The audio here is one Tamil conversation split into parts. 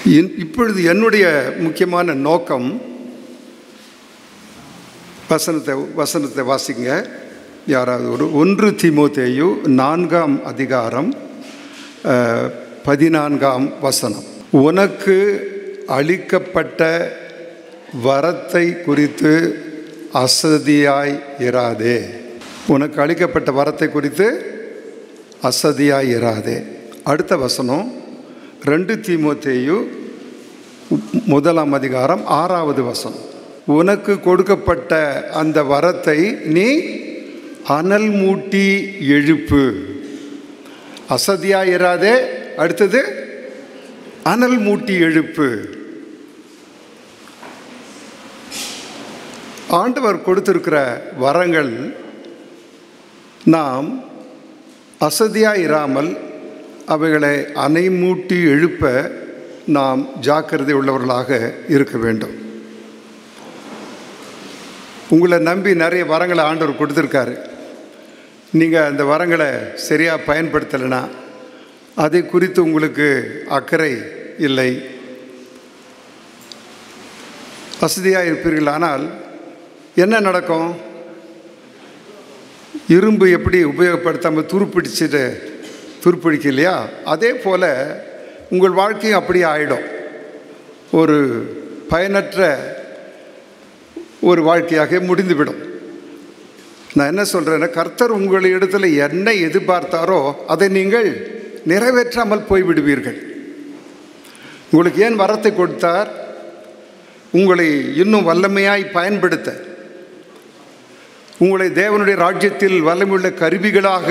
இப்பொழுது என்னுடைய முக்கியமான நோக்கம், வசனத்தை வாசிங்க யாராவது. 1 தீமோத்தேயு 4ஆம் அதிகாரம் 14ஆம் வசனம். உனக்கு அளிக்கப்பட்ட வரத்தை குறித்து அசதியாய் இராதே. உனக்கு அளிக்கப்பட்ட வரத்தை குறித்து அசதியாய் இராதே. அடுத்த வசனம் 2 தீமோத்தேயு 1ஆம் அதிகாரம் 6வது வசனம். உனக்கு கொடுக்கப்பட்ட அந்த வரத்தை நீ அனல் மூட்டி எழுப்பு. அசதியாய் இராதே. அடுத்தது அனல் மூட்டி எழுப்பு. ஆண்டவர் கொடுத்திருக்கிற வரங்கள் நாம் அசதியாய் இராமல் அவைகளை அணை மூட்டி எழுப்ப நாம் ஜாக்கிரதை உள்ளவர்களாக இருக்க வேண்டும். உங்களை நம்பி நிறைய வரங்களை ஆண்டவர் கொடுத்துருக்காரு. நீங்கள் அந்த வரங்களை சரியாக பயன்படுத்தலைன்னா அதை குறித்து உங்களுக்கு அக்கறை இல்லை, வசதியாக இருப்பீர்கள். ஆனால் என்ன நடக்கும்? இரும்பு எப்படி உபயோகப்படுத்தாமல் துருப்பிடிக்க இல்லையா? அதே போல் உங்கள் வாழ்க்கையும் அப்படியே ஆகிடும். ஒரு பயனற்ற ஒரு வாழ்க்கையாக முடிந்துவிடும். நான் என்ன சொல்கிறேன்னா, கர்த்தர் உங்களிடத்தில் என்ன எதிர்பார்த்தாரோ அதை நீங்கள் நிறைவேற்றாமல் போய்விடுவீர்கள். உங்களுக்கு ஏன் வரத்தை கொடுத்தார்? உங்களை இன்னும் வல்லமையாய் பயன்படுத்த, உங்களை தேவனுடைய ராஜ்யத்தில் வல்லமையுள்ள கருவிகளாக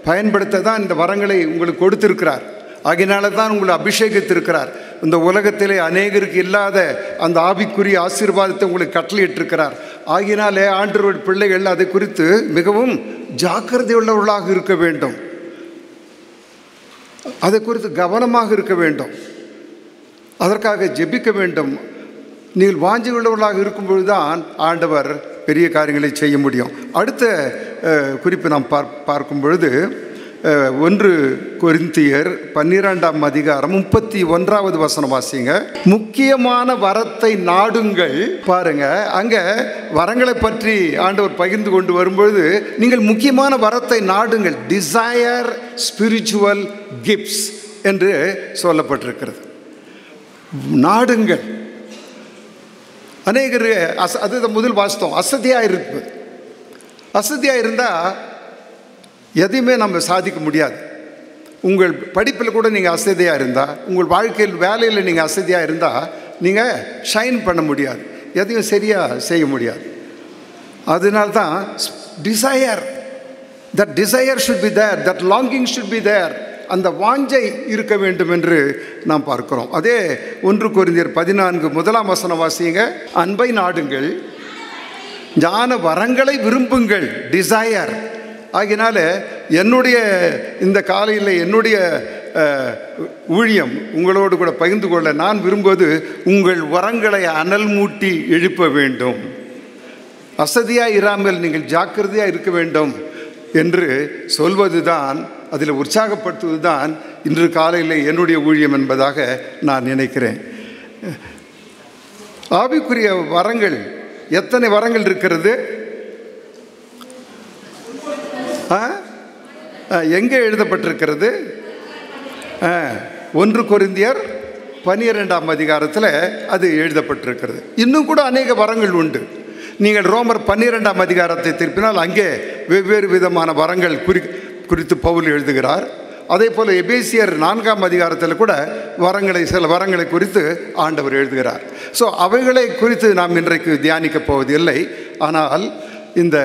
பயன்படுத்த தான் இந்த வரங்களை உங்களுக்கு கொடுத்திருக்கிறார். ஆகையினால தான் உங்களை அபிஷேகித்திருக்கிறார். இந்த உலகத்திலே அநேகருக்கு இல்லாத அந்த ஆவிக்குரிய ஆசீர்வாதத்தை உங்களுக்கு கட்டளையிட்டிருக்கிறார். ஆகையினாலே ஆண்டவருடைய பிள்ளைகள் அதை குறித்து மிகவும் ஜாக்கிரதை உள்ளவர்களாக இருக்க வேண்டும். அதை குறித்து கவனமாக இருக்க வேண்டும். அதற்காக ஜெபிக்க வேண்டும். நீங்கள் வாஞ்சி உள்ளவர்களாக இருக்கும்பொழுதுதான் ஆண்டவர் பெரிய காரியங்களை செய்ய முடியும். அடுத்த குறிப்பு நாம் பார்க்கும் பொழுது 1 கொரிந்தியர் 12ஆம் அதிகாரம் 31வது வசனம் வாசிங்க. முக்கியமான வரத்தை நாடுங்கள். பாருங்க, அங்க வரங்களை பற்றி ஆண்டவர் பகிர்ந்து கொண்டு வரும்பொழுது நீங்கள் முக்கியமான வரத்தை நாடுங்கள். டிசையர் ஸ்பிரிச்சுவல் கிஃப்ட்ஸ் என்று சொல்லப்பட்டிருக்கிறது. நாடுங்கள். அநேகர் அது முதல் வாசித்தோம், அசதியாக இருப்பது. அசதியாக இருந்தால் எதையுமே நம்ம சாதிக்க முடியாது. உங்கள் படிப்பில் கூட நீங்கள் அசதியாக இருந்தால், உங்கள் வாழ்க்கையில் வேலையில் நீங்கள் அசதியாக இருந்தால் நீங்கள் ஷைன் பண்ண முடியாது, எதையும் சரியாக செய்ய முடியாது. அதனால்தான் desire, that desire should be there, that longing should be there. அந்த வாஞ்சை இருக்க வேண்டும் என்று நாம் பார்க்கிறோம். அதே 1 கொரிந்தியர் 14 1ஆம் வசனம் வாசிங்க. அன்பை நாடுங்கள், ஞான வரங்களை விரும்புங்கள். டிசையர். ஆகினால என்னுடைய இந்த காலையில் என்னுடைய ஊழியம் உங்களோடு கூட பகிர்ந்து கொள்ள நான் விரும்புவது, உங்கள் வரங்களை அனல் மூட்டி எழுப்ப வேண்டும். அசதியாக இராமல் நீங்கள் ஜாக்கிரதையாக இருக்க வேண்டும் என்று சொல்வது தான், அதில் உற்சாகப்படுத்துவது தான் இன்று காலையில் என்னுடைய ஊழியம் என்பதாக நான் நினைக்கிறேன். ஆவிக்குரிய வரங்கள் எத்தனை வரங்கள் இருக்கிறது? எங்கே எழுதப்பட்டிருக்கிறது? 1 கொரிந்தியர் 12ஆம் அதிகாரத்தில் அது எழுதப்பட்டிருக்கிறது. இன்னும் கூட அநேக வரங்கள் உண்டு. நீங்கள் ரோமர் 12ஆம் அதிகாரத்தை திருப்பினால் அங்கே வெவ்வேறு விதமான வரங்கள் குறித்து பவுல் எழுதுகிறார். அதே போல் எபேசியர் 4ஆம் அதிகாரத்தில் கூட சில வரங்களை குறித்து ஆண்டவர் எழுதுகிறார். ஸோ அவைகளை குறித்து நாம் இன்றைக்கு தியானிக்கப் போவதில்லை. ஆனால் இந்த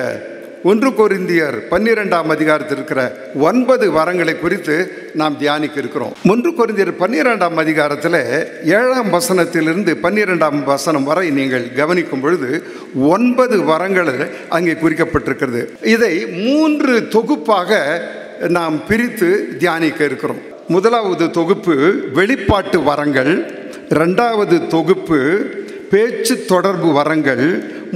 1 கொரிந்தியர் 12ஆம் அதிகாரத்தில் இருக்கிற 9 வரங்களை குறித்து நாம் தியானிக்க இருக்கிறோம். 1 கொரிந்தியர் 12ஆம் அதிகாரத்தில் 7ஆம் வசனத்திலிருந்து 12ஆம் வசனம் வரை நீங்கள் கவனிக்கும் பொழுது 9 வரங்கள் அங்கே குறிக்கப்பட்டிருக்கிறது. இதை 3 தொகுப்பாக நாம் பிரித்து தியானிக்க இருக்கிறோம். முதலாவது தொகுப்பு வெளிப்பாட்டு வரங்கள், 2வது தொகுப்பு பேச்சு தொடர்பு வரங்கள்,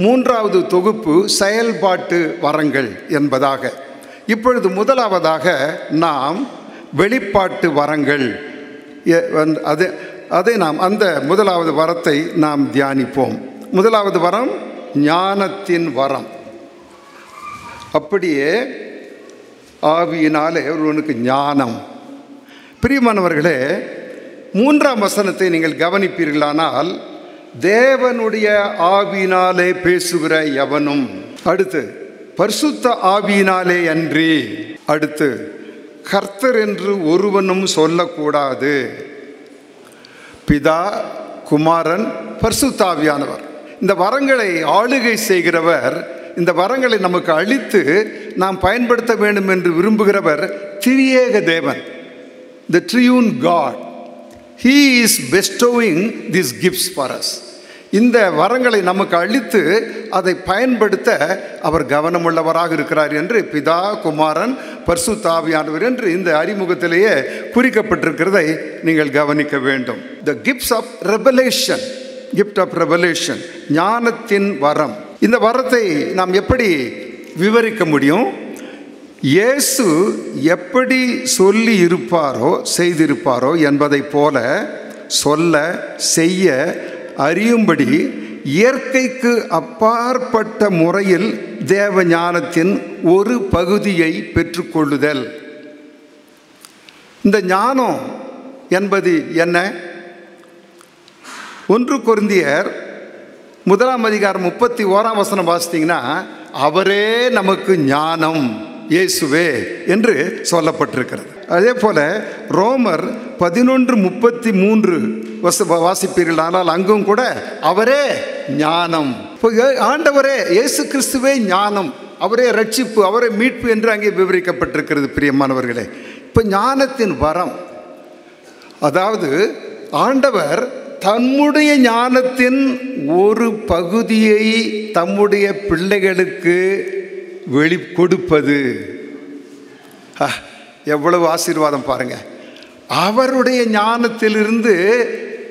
3வது தொகுப்பு செயல்பாட்டு வரங்கள் என்பதாக. இப்பொழுது முதலாவதாக நாம் வெளிப்பாட்டு வரங்கள், அது அதை நாம் அந்த முதலாவது வரத்தை நாம் தியானிப்போம். முதலாவது வரம் ஞானத்தின் வரம். அப்படியே ஆவியினாலே ஒருவனுக்கு ஞானம். பிரியமானவர்களே, 3ஆம் வசனத்தை நீங்கள் கவனிப்பீர்களானால், தேவனுடைய ஆவியினாலே பேசுகிற எவனும், அடுத்து பரிசுத்த ஆவியினாலே அன்றி, அடுத்து கர்த்தர் என்று ஒருவனும் சொல்லக்கூடாது. பிதா, குமாரன், பரிசுத்த ஆவியானவர், இந்த வரங்களை ஆளுகை செய்கிறவர், இந்த வரங்களை நமக்கு அளித்து நாம் பயன்படுத்த வேண்டும் என்று விரும்புகிறவர் திரியேக தேவன், the triune God. He is bestowing these gifts for us. இந்த வரங்களை நமக்கு அளித்து அதை பயன்படுத்த அவர் கவனமுள்ளவராக இருக்கிறார் என்று பிதா, குமாரன், பரிசுத்த ஆவியானவர் என்று இந்த அறிமுகத்திலேயே குறிக்கப்பட்டிருக்கிறதை நீங்கள் கவனிக்க வேண்டும். The gifts of revelation, gift of revelation, ஞானத்தின் வரம். இந்த வரத்தை நாம் எப்படி விவரிக்க முடியும்? இயேசு எப்படி சொல்லி இருப்பாரோ செய்திருப்பாரோ என்பதை போல சொல்ல, செய்ய, அறியும்படி இயற்கைக்கு அப்பாற்பட்ட முறையில் தேவ ஞானத்தின் ஒரு பகுதியை பெற்றுக்கொள்ளுதல். இந்த ஞானம் என்பது என்ன? 1 கொரிந்தியர் 1ஆம் அதிகாரம் 31ஆம் வசனம் வாசித்தீங்கன்னா, அவரே நமக்கு ஞானம், இயேசுவே என்று சொல்லப்பட்டிருக்கிறது. அதே போல ரோமர் 11:33 வாசிப்பீர்கள். ஆனால் அங்கும் கூட அவரே ஞானம். ஆண்டவரே இயேசு கிறிஸ்துவே ஞானம், அவரே ரட்சிப்பு, அவரே மீட்பு என்று அங்கே விவரிக்கப்பட்டிருக்கிறது. பிரியமானவர்களே, இப்போ ஞானத்தின் வரம், அதாவது ஆண்டவர் தம்முடைய ஞானத்தின் ஒரு பகுதியை தம்முடைய பிள்ளைகளுக்கு கொடுப்பது எவ்வளவு ஆசீர்வாதம் பாருங்க. அவருடைய ஞானத்திலிருந்து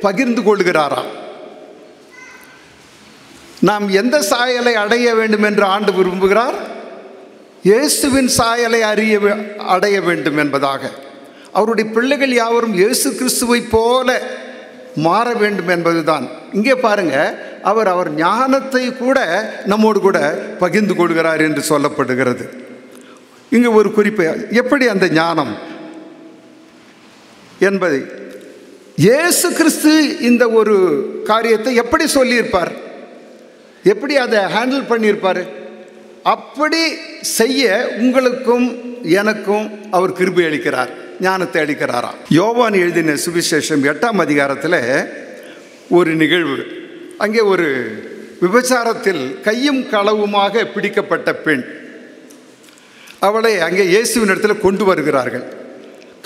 பகிர்ந்து கொள்கிறாராம். நாம் எந்த சாயலை அடைய வேண்டும் என்று ஆண்டு விரும்புகிறார்? இயேசுவின் சாயலை அடைய வேண்டும் என்பதாக. அவருடைய பிள்ளைகள் யாவரும் இயேசு கிறிஸ்துவை போல மாற வேண்டும் என்பதுதான். இங்கே பாருங்க, அவர் ஞானத்தை கூட நம்மோடு கூட பகிர்ந்து கொள்கிறார் என்று சொல்லப்படுகிறது. இங்கு ஒரு குறிப்பு, எப்படி அந்த ஞானம் என்பதை இயேசு கிறிஸ்து இந்த ஒரு காரியத்தை எப்படி சொல்லியிருப்பார், எப்படி அதை ஹேண்டில் பண்ணியிருப்பார், அப்படி செய்ய உங்களுக்கும் எனக்கும் அவர் கிருபை அளிக்கிறார், ஞானத்தை அளிக்கிறாராம். யோவான் எழுதின சுவிசேஷம் 8ஆம் அதிகாரத்தில் ஒரு நிகழ்வு. அங்கே ஒரு விபச்சாரத்தில் கையும் களவுமாக பிடிக்கப்பட்ட பெண், அவளை அங்கே இயேசுவின் இடத்துல கொண்டு வருகிறார்கள்.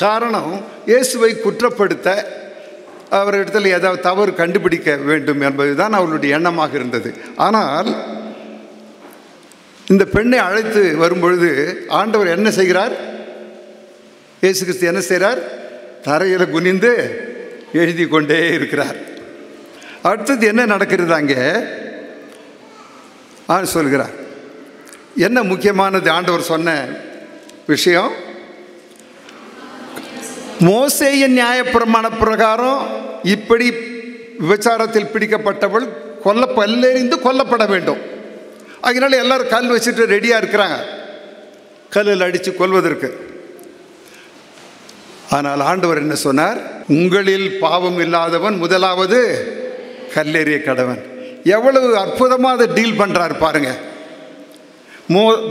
காரணம், இயேசுவை குற்றப்படுத்த, அவரிடத்தில் ஏதாவது தவறு கண்டுபிடிக்க வேண்டும் என்பதுதான் அவளுடைய எண்ணமாக இருந்தது. ஆனால் இந்த பெண்ணை அழைத்து வரும்பொழுது ஆண்டவர் என்ன செய்கிறார்? இயேசு கிறிஸ்து என்ன செய்கிறார்? தரையில் குனிந்து எழுதி கொண்டே இருக்கிறார். அடுத்தது என்ன நடக்கிறது அங்கே சொல்கிறார். என்ன முக்கியமானது ஆண்டவர் சொன்ன விஷயம்? மோசேயின் நியாயப்பிரமாண பிரகாரம் இப்படி விபச்சாரத்தில் பிடிக்கப்பட்டவள் பல்லெறிந்து கொல்லப்பட வேண்டும். அதனால எல்லாரும் கல் வச்சுட்டு ரெடியாக இருக்கிறாங்க, கல்லில் அடித்து கொல்வதற்கு. ஆனால் ஆண்டவர் என்ன சொன்னார்? உங்களில் பாவம் இல்லாதவன் முதலாவது கல்லெறிய கடவன். எவ்வளவு அற்புதமாக அதை டீல் பண்ணுறாரு பாருங்க.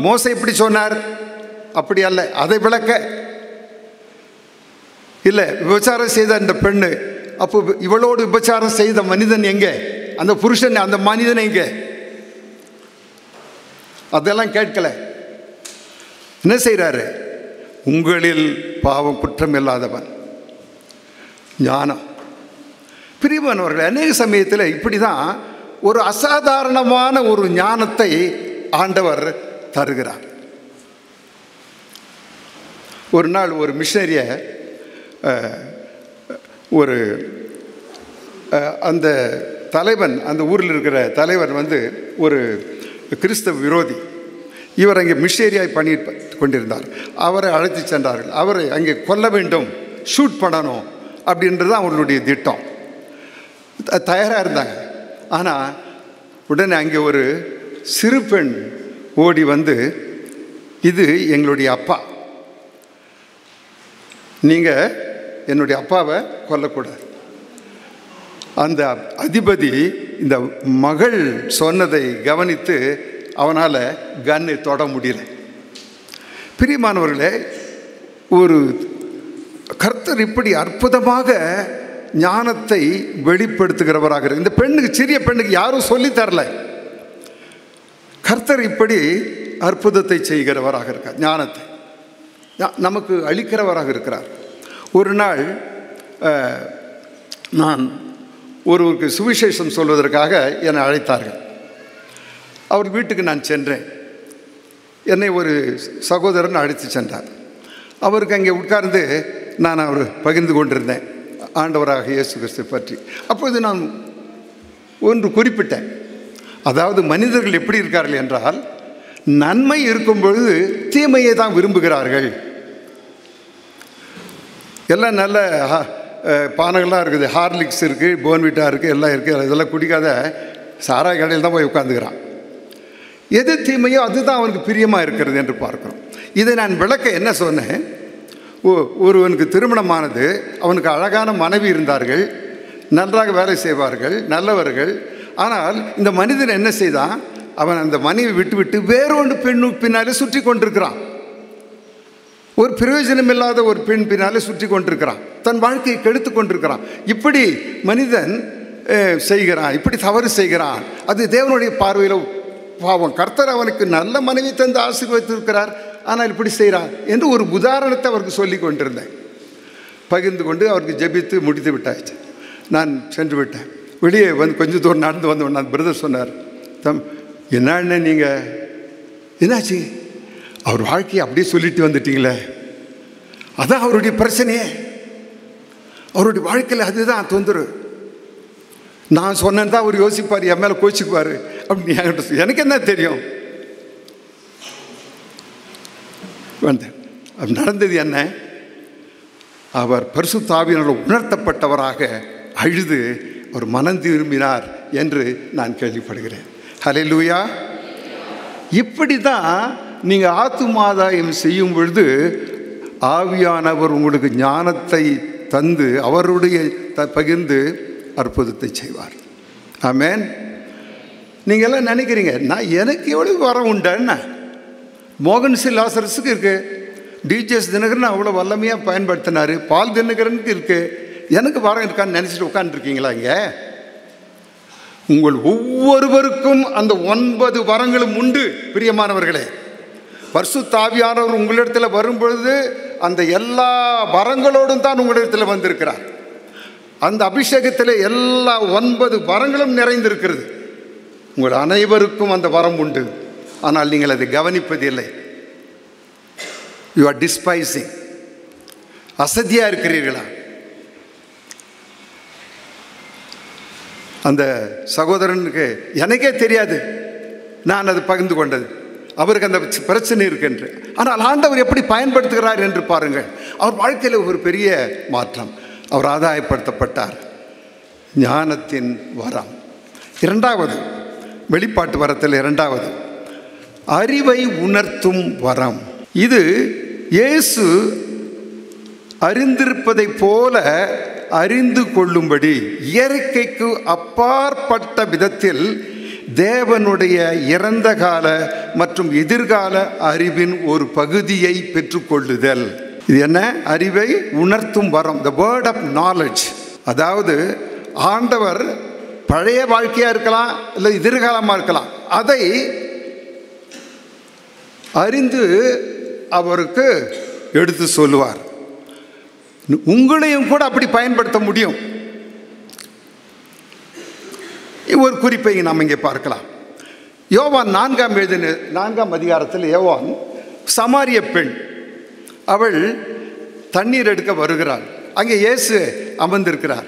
மோசே இப்படி சொன்னார், அப்படி அல்ல, அதை விளக்க இல்லை. விபச்சாரம் செய்த அந்த பெண்ணு, அப்போ இவளோடு விபச்சாரம் செய்த மனிதன் எங்கே? அந்த புருஷன், அந்த மனிதன் எங்கே? அதெல்லாம் கேட்கல. என்ன செய்கிறாரு? உங்களில் பாவம் குற்றம் இல்லாதவன். ஞானம். பிரியமானவர்கள், அநேக சமயத்தில் இப்படி தான் ஒரு அசாதாரணமான ஒரு ஞானத்தை ஆண்டவர் தருகிறார். ஒரு நாள் ஒரு மிஷனரியை ஒரு அந்த தலைவன், அந்த ஊரில் இருக்கிற தலைவர் ஒரு கிறிஸ்தவ விரோதி. இவர் அங்கே மிஷனரியாய் பண்ணி கொண்டிருந்தார். அவரை அழைத்து சென்றார்கள். அவரை அங்கே கொல்ல வேண்டும், ஷூட் பண்ணணும் அப்படின்றது அவர்களுடைய திட்டம். தயாராக இருந்தாங்க. ஆனால் உடனே அங்கே ஒரு சிறு பெண் ஓடி வந்து, இது எங்களுடைய அப்பா, நீங்கள் என்னுடைய அப்பாவை கொல்லக்கூடாது. அந்த அதிபதி இந்த மகள் சொன்னதை கவனித்து அவனால் கன்னை தொட முடியல. பிரியமானவர்களே, ஒரு கர்த்தர் இப்படி அற்புதமாக ஞானத்தை வெளிப்படுத்துகிறவராக, இந்த பெண்ணுக்கு, சிறிய பெண்ணுக்கு யாரும் சொல்லித்தரல, கர்த்தர் இப்படி அற்புதத்தை செய்கிறவராக இருக்கார், ஞானத்தை நமக்கு அளிக்கிறவராக இருக்கிறார். ஒரு நாள் நான் ஒருவருக்கு சுவிசேஷம் சொல்வதற்காக என்னை அழைத்தார்கள். அவர் வீட்டுக்கு நான் சென்றேன். என்னை ஒரு சகோதரன் அழைத்து சென்றார். அவருக்கு அங்கே உட்கார்ந்து நான் அவர் பகிர்ந்து கொண்டிருந்தேன் ஆண்டவராக இயேசு கிறிஸ்து பற்றி. அப்பொழுது நான் ஒன்று குறிப்பிட்டேன். அதாவது மனிதர்கள் எப்படி இருக்கார்கள் என்றால், நன்மை இருக்கும் பொழுது தீமையை தான் விரும்புகிறார்கள். எல்லாம் நல்ல பானங்கள்லாம் இருக்குது, ஹார்லிக்ஸ் இருக்குது, போன்விட்டா இருக்குது, எல்லாம் இருக்குது. இதெல்லாம் குடிக்காத சாராய கடையில் தான் போய் உட்காந்துக்கிறான். எது தீமையோ அதுதான் அவனுக்கு பிரியமாக இருக்கிறது என்று பார்க்குறோம். இதை நான் விளக்க என்ன சொன்னேன், ஒருவனுக்கு திருமணமானது, அவனுக்கு அழகான மனைவி இருந்தார்கள், நன்றாக வேலை செய்வார்கள், நல்லவர்கள். ஆனால் இந்த மனிதன் என்ன செய்தான், அவன் அந்த மனைவி விட்டு விட்டு வேறொன்று பெண்ணு பின்னாலே சுற்றி கொண்டிருக்கிறான். ஒரு பிரயோஜனம் இல்லாத ஒரு பெண் பின்னாலே சுற்றி கொண்டிருக்கிறான், தன் வாழ்க்கையை கெடுத்து கொண்டிருக்கிறான். இப்படி மனிதன் செய்கிறான், இப்படி தவறு செய்கிறான். அது தேவனுடைய பார்வையில் பாவம். கர்த்தர் அவனுக்கு நல்ல மனைவி தந்து ஆசீர்வதித்திருக்கிறார், ஆனால் இப்படி செய்கிறான் என்று ஒரு உதாரணத்தை அவருக்கு சொல்லி கொண்டிருந்தேன். பகிர்ந்து கொண்டு அவருக்கு ஜெபித்து முடித்து விட்டாச்சு. நான் சென்று விட்டேன். வெளியே வந்து கொஞ்சம் தூரம் நடந்து வந்தவன் நான் பிரதர் சொன்னார், என்ன நீங்கள் என்னாச்சு, அவர் வாழ்க்கையை அப்படியே சொல்லிட்டு வந்துட்டீங்களே, அதான் அவருடைய பிரச்சனையே, அவருடைய வாழ்க்கையில் அதுதான் தொந்தரவு. நான் சொன்னேன் தான் அவர் யோசிப்பார், என் மேலே கோச்சிக்குவார் அப்படின்னு என்கிட்ட. எனக்கு என்ன தெரியும் வந்தேன். அப்படி நடந்தது என்ன, அவர் பரிசுத்த ஆவியினால் உணர்த்தப்பட்டவராக அழுது ஒரு மனம் திரும்பினார் என்று நான் கேள்விப்படுகிறேன். ஹல்லேலூயா. இப்படி தான் நீங்கள் ஆத்துமாதாயம் செய்யும் பொழுது ஆவியானவர் உங்களுக்கு ஞானத்தை தந்து அவருடைய பகிர்ந்து அற்புதத்தை செய்வார். ஆமென். நீங்கள் எல்லாம் நினைக்கிறீங்க, நான் எனக்கு எவ்வளவு வரம் உண்டா, மோகன் சி லாசரஸுக்கு இருக்குது, டிஜிஎஸ் தினகரன் அவ்வளோ வல்லமையாக பயன்படுத்தினார், பால் தினகரனுக்கு இருக்குது, எனக்கு வரம் இருக்கான்னு நினச்சிட்டு உட்காந்துருக்கீங்களா? இங்கே உங்கள் ஒவ்வொருவருக்கும் அந்த 9 வரங்களும் உண்டு. பிரியமானவர்களே, பரிசுத்த ஆவியானவர் உங்களிடத்தில் வரும்பொழுது அந்த எல்லா வரங்களோடும் தான் உங்களிடத்தில் வந்திருக்கிறார். அந்த அபிஷேகத்தில் எல்லா 9 வரங்களும் நிறைந்திருக்கிறது. உங்கள் அனைவருக்கும் அந்த வரம் உண்டு. ஆனால் நீங்கள் அதை கவனிப்பதில்லை. You are despising. அசதியாக இருக்கிறீர்களா? அந்த சகோதரனுக்கு எனக்கே தெரியாது, நான் அது பகிர்ந்து கொண்டது, அவருக்கு அந்த பிரச்சனை இருக்குன்று. ஆனால் ஆண்டவர் எப்படி பயன்படுத்துகிறார் என்று பாருங்கள். அவர் வாழ்க்கையில் ஒரு பெரிய மாற்றம், அவர் ஆதாயப்படுத்தப்பட்டார். ஞானத்தின் வரம். 2வது வெளிப்பாட்டு வரத்தில் 2வது அறிவை உணர்த்தும் வரம். இது இயேசு அறிந்திருப்பதை போல அறிந்து கொள்ளும்படி இயற்கைக்கு அப்பாற்பட்ட விதத்தில் தேவனுடைய இறந்த கால மற்றும் எதிர்கால அறிவின் ஒரு பகுதியை பெற்றுக்கொள்ளுதல். இது என்ன? அறிவை உணர்த்தும் வரம், த வேர்ட் ஆஃப் நாலேஜ். அதாவது ஆண்டவர் பழைய வாழ்க்கையாக இருக்கலாம், இல்லை எதிர்காலமாக இருக்கலாம், அதை அறிந்து அவருக்கு எடுத்து சொல்லுவார். உங்களையும் கூட அப்படி பயன்படுத்த முடியும். ஒரு குறிப்பை நாம் இங்கே பார்க்கலாம். யோவான் 4ஆம் அதிகாரத்தில் யோவான் சமாரிய பெண், அவள் தண்ணீர் எடுக்க வருகிறாள். அங்கே இயேசு அமர்ந்திருக்கிறார்.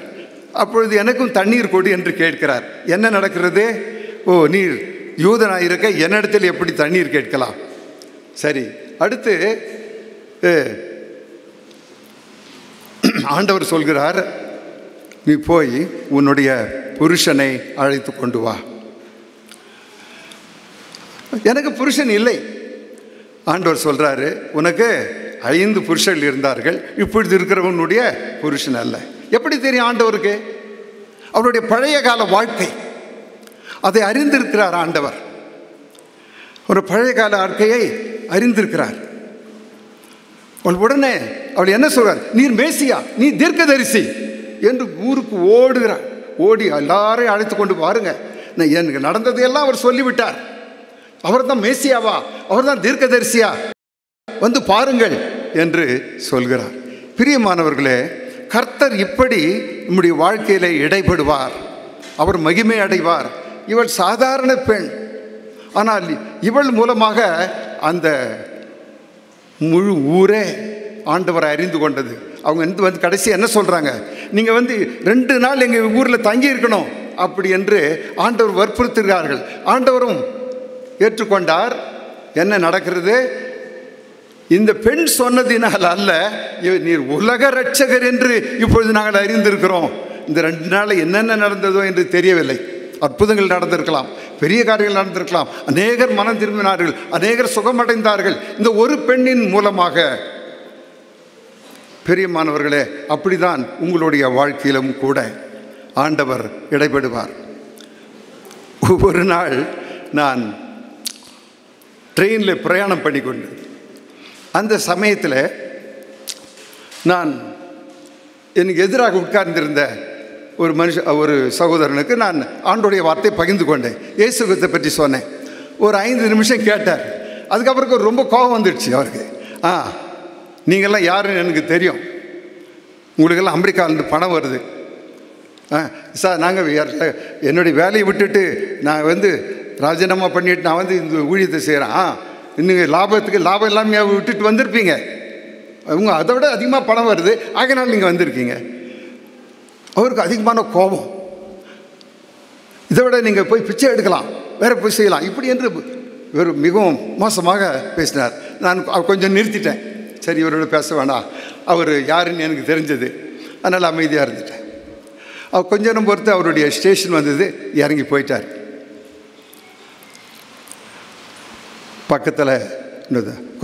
அப்பொழுது எனக்கும் தண்ணீர் கொடு என்று கேட்கிறார். என்ன நடக்கிறது? ஓ, நீர் யூதனாயிருக்க என்னிடத்தில் எப்படி தண்ணீர் கேட்கலாம்? சரி. அடுத்து ஆண்டவர் சொல்கிறார், நீ போய் உன்னுடைய புருஷனை அழைத்து கொண்டு வா. எனக்கு புருஷன் இல்லை. ஆண்டவர் சொல்கிறாரு, உனக்கு 5 புருஷர்கள் இருந்தார்கள், இப்பொழுது இருக்கிறவனுடைய புருஷன் அல்ல. எப்படி தெரியும் ஆண்டவருக்கு? அவருடைய பழைய கால வாழ்க்கை அதை அறிந்திருக்கிறார் ஆண்டவர். ஒரு பழைய கால வாழ்க்கையை அறிந்திருக்கிறார். உடனே அவள் என்ன சொல்றார்? நீர் மேசியா, நீ தீர்க்கதரிசி என்று ஊருக்கு ஓடுகிறார். ஓடி எல்லாரையும் அழைத்து கொண்டு பாருங்க, எனக்கு நடந்ததையெல்லாம் அவர் சொல்லிவிட்டார். அவர் தான் மேசியாவா, அவர் தான் தீர்க்கதரிசியா, வந்து பாருங்கள் என்று சொல்கிறார். பிரியமானவர்களே, கர்த்தர் இப்படி நம்முடைய வாழ்க்கையிலே இடைபடுவார். அவர் மகிமை அடைவார். இவள் சாதாரண பெண், ஆனால் இவள் மூலமாக அந்த முழு ஊரே ஆண்டவரை அறிந்து கொண்டது. அவங்க வந்து கடைசி என்ன சொல்கிறாங்க? நீங்கள் வந்து 2 நாள் எங்கள் ஊரில் தங்கி இருக்கணும் அப்படி என்று ஆண்டவர் வற்புறுத்துகிறார்கள். ஆண்டவரும் ஏற்றுக்கொண்டார். என்ன நடக்கிறது? இந்த பெண் சொன்னதினால் அல்ல, நீர் உலக இரட்சகர் என்று இப்பொழுது நாங்கள் அறிந்திருக்கிறோம். இந்த 2 நாள் என்னென்ன நடந்ததோ என்று தெரியவில்லை. அற்புதங்கள் நடந்திருக்கலாம், பெரிய காரியங்கள் நடந்திருக்கலாம், அநேகர் மனம் திரும்பினார்கள், அநேகர் சுகமடைந்தார்கள் இந்த ஒரு பெண்ணின் மூலமாக. பெரியமானவர்களே, அப்படிதான் உங்களுடைய வாழ்க்கையிலும் கூட ஆண்டவர் இடைபடுவார். ஒவ்வொரு நாள் நான் ட்ரெயினில் பிரயாணம் பண்ணி கொண்டு அந்த சமயத்தில் நான் எனக்கு எதிராக உட்கார்ந்திருந்த ஒரு சகோதரனுக்கு நான் ஆண்டோடைய வார்த்தை பகிர்ந்து கொண்டேன். இயேசுவை பற்றி சொன்னேன். ஒரு 5 நிமிஷம் கேட்டார். அதுக்கப்புறம் ரொம்ப கோபம் வந்துடுச்சு அவருக்கு. நீங்கள்லாம் யாருன்னு எனக்கு தெரியும், உங்களுக்கெல்லாம் அமெரிக்காவிலேருந்து பணம் வருது. சார், நாங்கள் என்னுடைய வேலையை விட்டுட்டு நான் வந்து ராஜினாமா பண்ணிட்டு நான் வந்து இந்த ஊழியத்தை செய்கிறேன். இன்னும் லாபம் இல்லாமல் விட்டுட்டு வந்திருப்பீங்க. அவங்க அதை விட அதிகமாக பணம் வருது, ஆகையினால் நீங்கள் வந்திருக்கீங்க. அவருக்கு அதிகமான கோபம். இதை விட நீங்கள் போய் பிச்சை எடுக்கலாம், வேறு போய் செய்யலாம், இப்படி என்று மிகவும் மோசமாக பேசினார். நான் கொஞ்சம் நிறுத்திட்டேன். சரி, இவரோட பேச வேண்டாம், அவர் யாருன்னு எனக்கு தெரிஞ்சது, அதனால் அமைதியாக இருந்துட்டேன். அவர் கொஞ்ச நேரம் பொறுத்து அவருடைய ஸ்டேஷன் வந்தது, இறங்கி போயிட்டார். பக்கத்தில்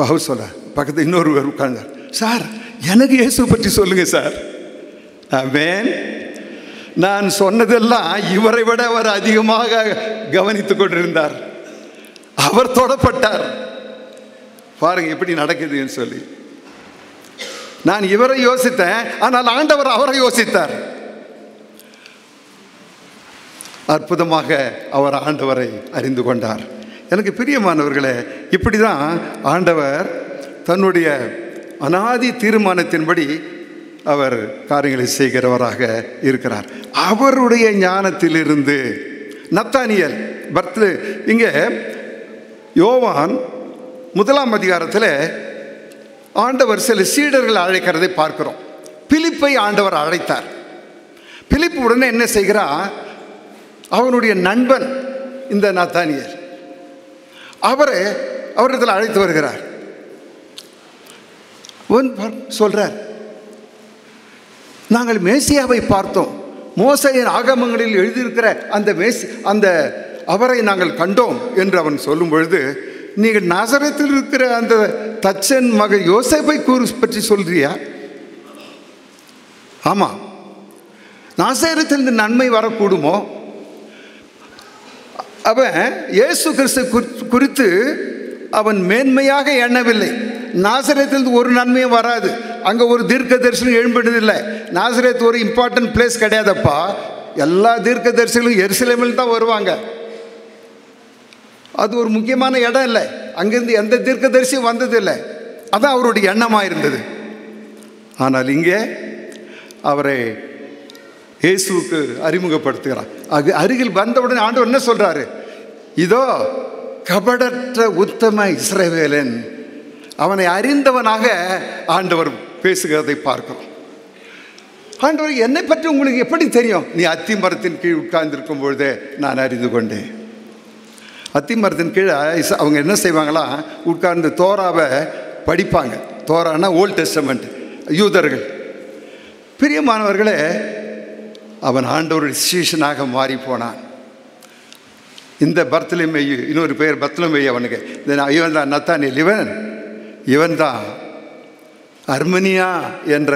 ஹவுஸோட பக்கத்தில் இன்னொருவர் உட்கார்ந்தார். சார், எனக்கு இயேசு பற்றி சொல்லுங்கள் சார். ஆமென். நான் சொன்னதெல்லாம் இவரை விட அவர் அதிகமாக கவனித்து கொண்டிருந்தார். அவர் தொடப்பட்டார். பாருங்க எப்படி நடக்குதுன்னு சொல்லி. நான் இவரை யோசித்தேன், ஆனால் ஆண்டவர் அவரை யோசித்தார். அற்புதமாக அவர் ஆண்டவரை அறிந்து கொண்டார். எனக்கு பிரியமானவர்களே, இப்படி தான் ஆண்டவர் தன்னுடைய அநாதி தீர்மானத்தின்படி அவர் காரியங்களை செய்கிறவராக இருக்கிறார். அவருடைய ஞானத்திலிருந்து நத்தானியல் இங்கே யோவான் 1ஆம் அதிகாரத்தில் ஆண்டவர் சில சீடர்கள் அழைக்கிறதை பார்க்கிறோம். பிலிப்பை ஆண்டவர் அழைத்தார். பிலிப்பு உடனே என்ன செய்கிறார்? அவனுடைய நண்பன் இந்த நத்தானியல், அவரிடத்தில் அழைத்து வருகிறார். சொல்றார், நாங்கள் மேசியாவை பார்த்தோம், மோசேயின் ஆகமங்களில் எழுதியிருக்கிற அந்த அவரை நாங்கள் கண்டோம் என்று அவன் சொல்லும் பொழுது, நீங்கள் நாசரேத்தில் இருக்கிற அந்த தச்சன் மகன் யோசேப்பை பற்றி சொல்றியா? ஆமாம். நாசரேத்திலிருந்து நன்மை வரக்கூடுமோ? அவன் இயேசு கிறிஸ்து குறித்து அவன் மேன்மையாக எண்ணவில்லை. நாசரேத்திலிருந்து ஒரு நன்மையும் வராது, அங்கே ஒரு தீர்க்க தரிசனம் எழும்பினதில்லை. நாசரேத் ஒரு இம்பார்ட்டன்ட் பிளேஸ் கிடையாதப்பா. எல்லா தீர்க்க தரிசனம் எருசலேமில் தான் வருவாங்க. அது ஒரு முக்கியமான இடம் இல்லை. அங்கிருந்து எந்த தீர்க்க தரிசியும் வந்ததில்லை. அதான் அவருடைய எண்ணமாக இருந்தது. ஆனால் இங்கே அவரை இயேசுவுக்கு அறிமுகப்படுத்துகிறார். அருகில் வந்தவுடனே ஆண்டவர் என்ன சொல்றாரு? இதோ கபடற்ற உத்தம இஸ்ரவேலன். அவனை அறிந்தவனாக ஆண்டவர் பேசுகிறதை பார்க்கிறோம். ஆண்டவர், என்னை பற்றி உங்களுக்கு எப்படி தெரியும்? நீ அத்தி மரத்தின் கீழ் உட்கார்ந்திருக்கும் பொழுதே நான் அறிந்து கொண்டேன். அத்தி மரத்தின் கீழே அவங்க என்ன செய்வாங்களா? உட்கார்ந்து தோராவை படிப்பாங்க. தோரானா ஓல்ட் டெஸ்டமெண்ட், யூதர்கள். பிரியமானவர்களே, அவன் ஆண்டவருடைய சீஷனாக மாறி போனான். இந்த பர்த்தலமேயு, இன்னொரு பெயர் பர்த்தலமேயு அவனுக்கு. இவன் தான் நத்தானியேல். இவன் தான் அர்மேனியா என்ற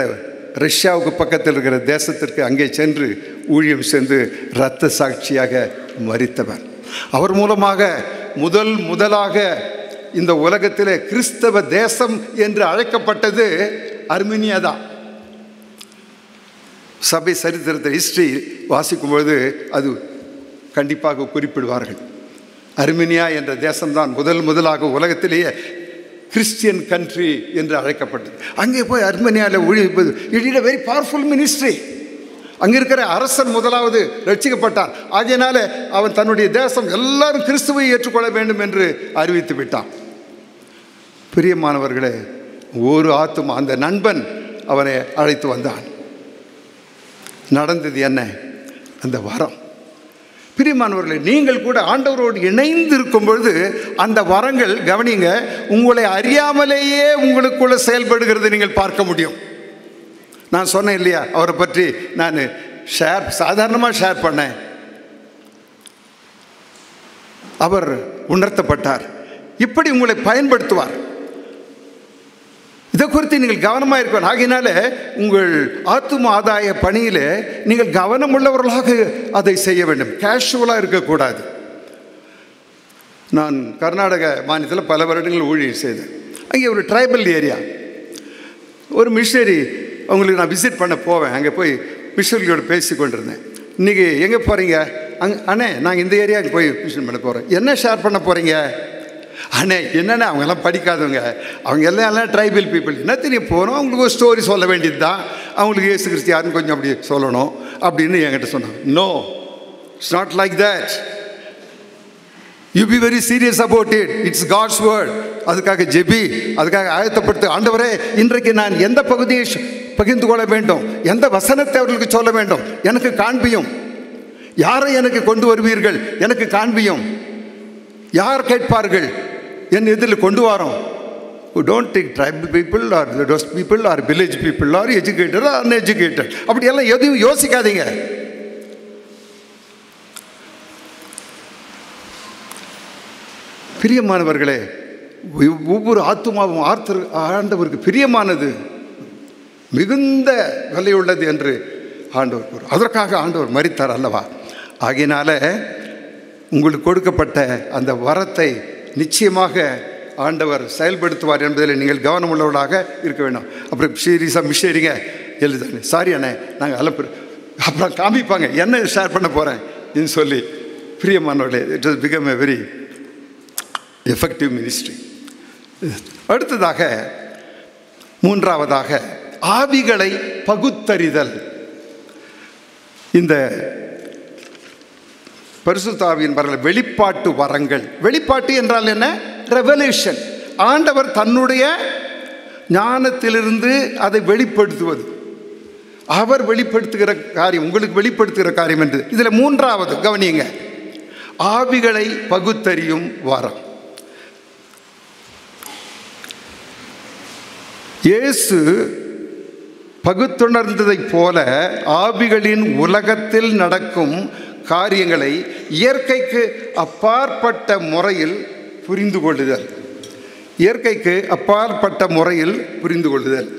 ரஷ்யாவுக்கு பக்கத்தில் இருக்கிற தேசத்திற்கு அங்கே சென்று ஊழியம் சென்று இரத்த சாட்சியாக மரித்தவர். அவர் மூலமாக முதலாக இந்த உலகத்தில் கிறிஸ்தவ தேசம் என்று அழைக்கப்பட்டது அர்மேனியா தான். சபை சரித்திரத்தை ஹிஸ்டரி வாசிக்கும்பொழுது அது கண்டிப்பாக குறிப்பிடுவார்கள். அர்மேனியா என்ற தேசம்தான் முதலாக உலகத்திலேயே கிறிஸ்டியன் கண்ட்ரி என்று அழைக்கப்பட்டது. அங்கே போய் அர்மேனியாவில் ஊழியப்பது it is a very powerful ministry. அங்கே இருக்கிற அரசன் முதலாவது ரட்சிக்கப்பட்டான். ஆகையினால அவன் தன்னுடைய தேசம் எல்லாரும் கிறிஸ்துவை ஏற்றுக்கொள்ள வேண்டும் என்று அறிவித்து விட்டான். பிரியமானவர்களே, ஒரு ஆத்துமா அந்த நண்பன் அவனை அழைத்து வந்தான். நடந்தது என்ன? அந்த வரம். பிரியமானவர்களே, நீங்கள் கூட ஆண்டவரோடு இணைந்து இருக்கும் பொழுது அந்த வரங்கள், கவனிங்க, உங்களை அறியாமலேயே உங்களுக்குள்ள செயல்படுகிறது நீங்கள் பார்க்க முடியும். நான் சொன்னேன் இல்லையா, அவரை பற்றி நான் சாதாரணமாக ஷேர் பண்ணேன். அவர் உணர்த்தப்பட்டார். இப்படி உங்களை பயன்படுத்துவார். இதை குறித்து நீங்கள் கவனமாக இருக்கணும். ஆகையினால உங்கள் ஆத்தும ஆதாய பணியில் நீங்கள் கவனமுள்ளவர்களாக அதை செய்ய வேண்டும். கேஷுவலாக இருக்கக்கூடாது. நான் கர்நாடக மாநிலத்தில் பல வருடங்கள் ஊழியம் செய்தேன். அங்கே ஒரு ட்ரைபல் ஏரியா, ஒரு மிஷனரி அவங்களுக்கு நான் விசிட் பண்ண போவேன். அங்கே போய் மிஷனரியோடு பேசி கொண்டிருந்தேன். இன்றைக்கி எங்கே போகிறீங்க? அண்ணே, நாங்கள் இந்த ஏரியாவுக்கு போய் மிஷன் பண்ண போகிறோம். என்ன ஷேர் பண்ண போகிறீங்க? அண்ணே, என்னென்ன அவங்கெல்லாம் படிக்காதவங்க, அவங்க எல்லாம் ட்ரைபல் பீப்புள், என்ன தெரியும் போகிறோம், அவங்களுக்கு ஒரு ஸ்டோரி சொல்ல வேண்டியது தான், அவங்களுக்கு இயேசு கிறிஸ்து யாருன்னு கொஞ்சம் அப்படி சொல்லணும் அப்படின்னு என்கிட்ட சொன்னாங்க. No, it's not like that. You be very serious about it. It's God's word. அதுக்காக ஜெபி, அதுக்காக ஆயத்தப்படுத்து. ஆண்டவரே, இன்றைக்கு நான் எந்த பகுதியை பகிர்ந்து கொள்ள வேண்டும், எந்த வசனத்தை அவர்களுக்கு சொல்ல வேண்டும், எனக்கு காண்பியும். யாரை எனக்கு கொண்டு வருவீர்கள், எனக்கு காண்பியும். யார் கேட்பார்கள், என் எதிரில் கொண்டு வரோம். Don't take tribal people or those people or village people or educated or uneducated, அப்படியெல்லாம் எதுவும் யோசிக்காதீங்க. பிரியமானவர்களே, ஒவ்வொரு ஆத்துமாவும் ஆண்டவருக்கு பிரியமானது, மிகுந்த விலையுள்ளது என்று ஆண்டவர் கூறும். அதற்காக ஆண்டவர் மரித்தார் அல்லவா? ஆகையினால உங்களுக்கு கொடுக்கப்பட்ட அந்த வரத்தை நிச்சயமாக ஆண்டவர் செயல்படுத்துவார் என்பதில் நீங்கள் கவனமுள்ளவர்களாக இருக்க வேண்டும். அப்புறம் சீரியஸாக மிஷேரிங்க எழுதாங்க, சாரி அண்ணே நாங்கள் அலப்பு, அப்புறம் காமிப்பாங்க என்ன ஷேர் பண்ண போகிறேன் என்று சொல்லி. பிரியமானவர்களே, it has become a very effective ministry. அடுத்ததாக, மூன்றாவதாக, ஆவிகளை பகுத்தறிதல். இந்த பரிசுத்த ஆவியின் வரங்கள், வெளிப்பாட்டு வரங்கள். வெளிப்பாட்டு என்றால் என்ன? ரெவலேஷன். ஆண்டவர் தன்னுடைய ஞானத்திலிருந்து அதை வெளிப்படுத்துவது, அவர் வெளிப்படுத்துகிற காரியம், உங்களுக்கு வெளிப்படுத்துகிற காரியம் என்று. இதில் மூன்றாவது கவனியுங்க, ஆவிகளை பகுத்தறியும் வரம். இயேசு பகுத்துணர்ந்ததைப் போல ஆவிகளின் உலகத்தில் நடக்கும் காரியங்களை இயற்கைக்கு அப்பாற்பட்ட முறையில் புரிந்து கொள்ளுதல். இயற்கைக்கு அப்பாற்பட்ட முறையில் புரிந்து கொள்ளுதல்.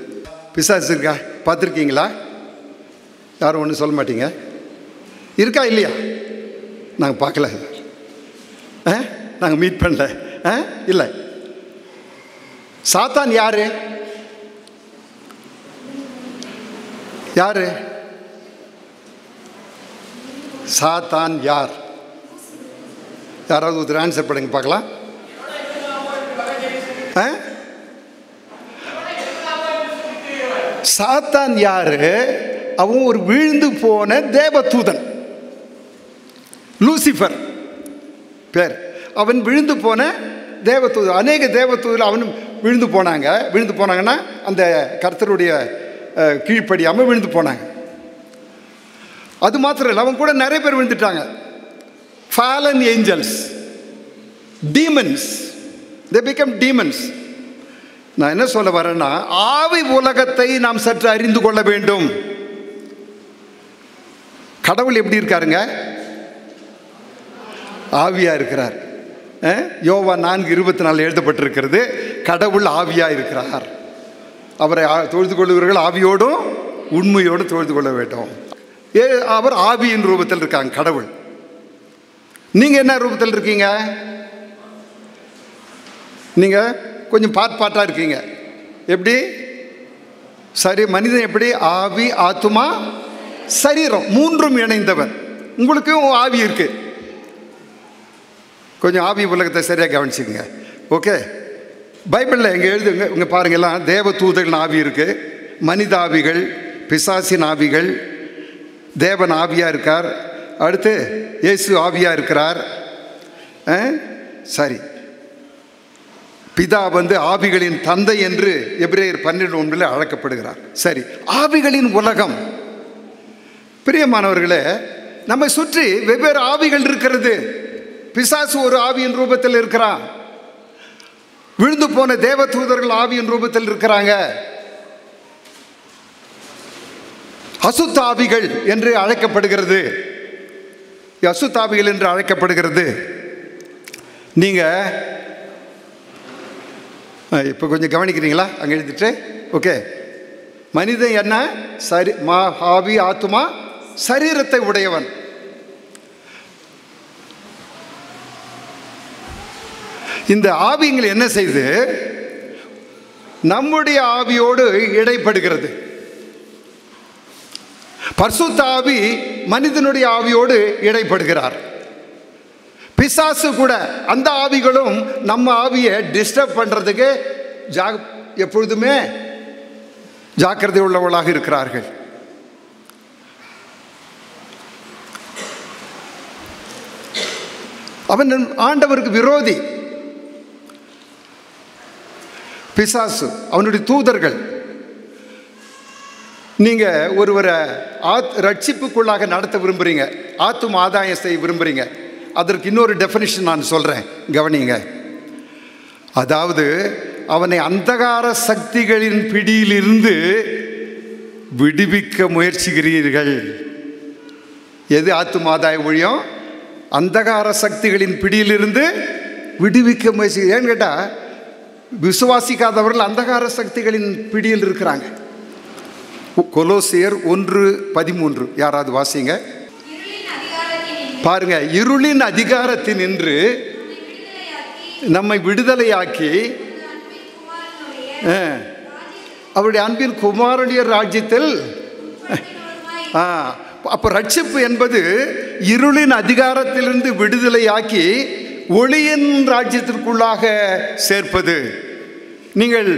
பிசாசு இருக்கா? பார்த்துருக்கீங்களா? யாரும் ஒன்றும் சொல்ல மாட்டீங்க. இருக்கா இல்லையா? நாங்கள் பார்க்கல, நாங்கள் மீட் பண்ணல. இல்லை. சாத்தான் யாரு? யாரு சாத்தான்? யார்? யாராவது ஒரு ஆன்சர் பண்ணுங்க பார்க்கலாம். சாத்தான் யாரு? அவன் ஒரு விழுந்து போன தேவதூதன், லூசிஃபர் பேர். அவன் விழுந்து போன தேவதூதன். அநேக தேவதூதர் அவனும் விழுந்து போனாங்க. விழுந்து போனாங்கன்னா அந்த கர்த்தருடைய கீழ்ப்படியாமல் விழுந்து போனாங்க. அது மாத்திரம் இல்லை, அவன் கூட நிறைய பேர் விழுந்துட்டாங்க. fallen angels, demons, they become demons. நான் என்ன சொல்ல வரேன்னா, ஆவி உலகத்தை நாம் சற்று அறிந்து கொள்ள வேண்டும். கடவுள் எப்படி இருக்காருங்க? ஆவியாக இருக்கிறார். யோவான் 4:24 எழுதப்பட்டிருக்கிறது, கடவுள் ஆவியாக இருக்கிறார். அவரை தொழுது கொள்ளுவர்கள் ஆவியோடும் உண்மையோடும் தொழுது கொள்ள வேண்டும். அவர் ஆவியின் ரூபத்தில் இருக்காங்க கடவுள். நீங்கள் என்ன ரூபத்தில் இருக்கீங்க? நீங்கள் கொஞ்சம் பாட்டாக இருக்கீங்க. எப்படி? சரி, மனிதன் எப்படி? ஆவி, ஆத்துமா, சரீரம் மூன்றும் இணைந்தவன். உங்களுக்கும் ஆவி இருக்கு. கொஞ்சம் ஆவி உலகத்தை சரியாக கவனிச்சுங்க. ஓகே, பைபிளில் எங்கே எழுதுங்க, இங்கே பாருங்கெல்லாம் தேவ தூதர்கள் ஆவி இருக்குது, மனித ஆவிகள், பிசாசின் ஆவிகள், தேவன் ஆவியாக இருக்கார், அடுத்து இயேசு ஆவியாக இருக்கிறார். சரி, பிதா ஆவிகளின் தந்தை என்று எபிரேயர் 12:1 அழைக்கப்படுகிறார். சரி, ஆவிகளின் உலகம். பிரியமானவர்களே, நம்மை சுற்றி வெவ்வேறு ஆவிகள் இருக்கிறது. பிசாசு ஒரு ஆவியின் ரூபத்தில் இருக்கிறான். விழுந்து போன தேவ தூதர்கள் ஆவியின் ரூபத்தில் இருக்கிறாங்க. அசுத்த ஆவிகள் என்று அழைக்கப்படுகிறது. அசுத்த ஆவிகள் என்று அழைக்கப்படுகிறது. நீங்க இப்போ கொஞ்சம் கவனிக்கிறீங்களா? அங்கே எழுதிட்டு ஓகே. மனிதன் என்ன? சரி, ஆவி, ஆத்துமா, சரீரத்தை உடையவன். இந்த ஆவிங்கள் என்ன செய்து நம்முடைய ஆவியோடு இடைப்படுகிறது. பரிசுத்த ஆவி மனிதனுடைய ஆவியோடு இடைப்படுகிறார். பிசாசு கூட, அந்த ஆவிகளும் நம்ம ஆவியை டிஸ்டர்ப் பண்ணுறதுக்கு எப்பொழுதுமே ஜாக்கிரதை உள்ளவர்களாக இருக்கிறார்கள். அவன் ஆண்டவருக்கு விரோதி. பிசாசு அவனுடைய தூதர்கள். நீங்க ஒருவரை ரட்சிப்புக்குள்ளாக நடத்த விரும்புறீங்க, ஆத்தும் ஆதாயம் செய்ய விரும்புறீங்க. அதற்கு இன்னொரு டெஃபினிஷன் நான் சொல்றேன், கவனிங்க. அதாவது அவனை அந்தகார சக்திகளின் பிடியிலிருந்து விடுவிக்க முயற்சிக்கிறீர்கள். எது ஆத்தும் ஆதாய ஊழியம்? அந்தகார சக்திகளின் பிடியிலிருந்து விடுவிக்க முயற்சி. ஏன்னு கேட்டால், விசுவாசிக்காதவர்கள் அந்தகார சக்திகளின் பிடியில் இருக்கிறாங்க. கொலோசியர் 1:13 யாராவது வாசிங்க பாருங்க. இருளின் அதிகாரத்தினின்று நம்மை விடுதலையாக்கி அவருடைய அன்பின் குமாரனுடைய ராஜ்யத்தில். அப்போ ரட்சிப்பு என்பது இருளின் அதிகாரத்திலிருந்து விடுதலையாக்கி ஒளியின் ராஜ்யத்திற்குள்ளாக சேர்ப்பது. நீங்கள்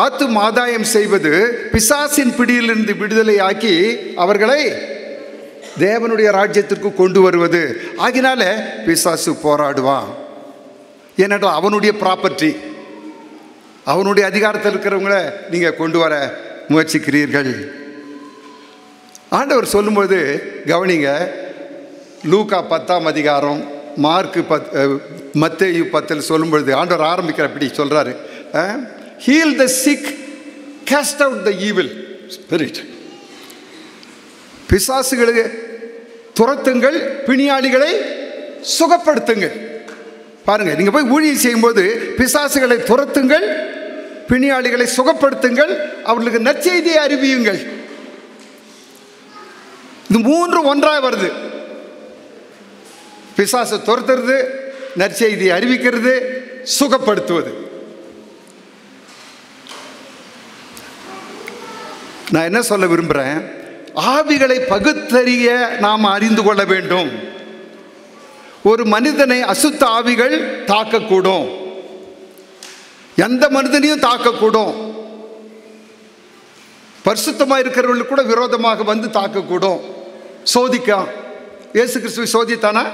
ஆத்தும் ஆதாயம் செய்வது பிசாசின் பிடியிலிருந்து விடுதலையாக்கி அவர்களை தேவனுடைய ராஜ்யத்திற்கு கொண்டு வருவது. ஆகினால பிசாசு போராடுவான். ஏனென்றால் அவனுடைய ப்ராப்பர்ட்டி, அவனுடைய அதிகாரத்தில் இருக்கிறவங்கள நீங்கள் கொண்டு வர முயற்சிக்கிறீர்கள். ஆண்டவர் சொல்லும்போது கவனிங்க. லூக்கா 10ஆம் அதிகாரம், மார்க்கு மத்தேயு 10 சொல்லும்பொழுது ஆண்டவர் ஆரம்பிக்கிற அப்படி சொல்கிறாரு, heal the sick, cast out the evil spirit. பிசாசுகளை துரத்துங்கள், பிணியாளிகளை சுகப்படுத்துங்கள். பாருங்க, நீங்க போய் ஊழியம் செய்யும்போது பிசாசுகளை துரத்துங்கள், பிணியாளிகளை சுகப்படுத்துங்கள், அவர்களுக்கு நற்செய்தியை அறிவியுங்கள். இது மூன்று ஒன்றாக வருது. பிசாசை துரத்துறது, நற்செய்தியை அறிவிக்கிறது, சுகப்படுத்துவது. நான் என்ன சொல்ல விரும்புகிறேன், ஆவிகளை பகுத்தறிய நாம் அறிந்து கொள்ள வேண்டும். ஒரு மனிதனை அசுத்த ஆவிகள் தாக்கக்கூடும், எந்த மனிதனையும் தாக்கக்கூடும். பரிசுத்தமாக இருக்கிறவர்களுக்கு கூட விரோதமாக வந்து தாக்கக்கூடும், சோதிக்கும். இயேசு கிறிஸ்துவை சோதித்தானா?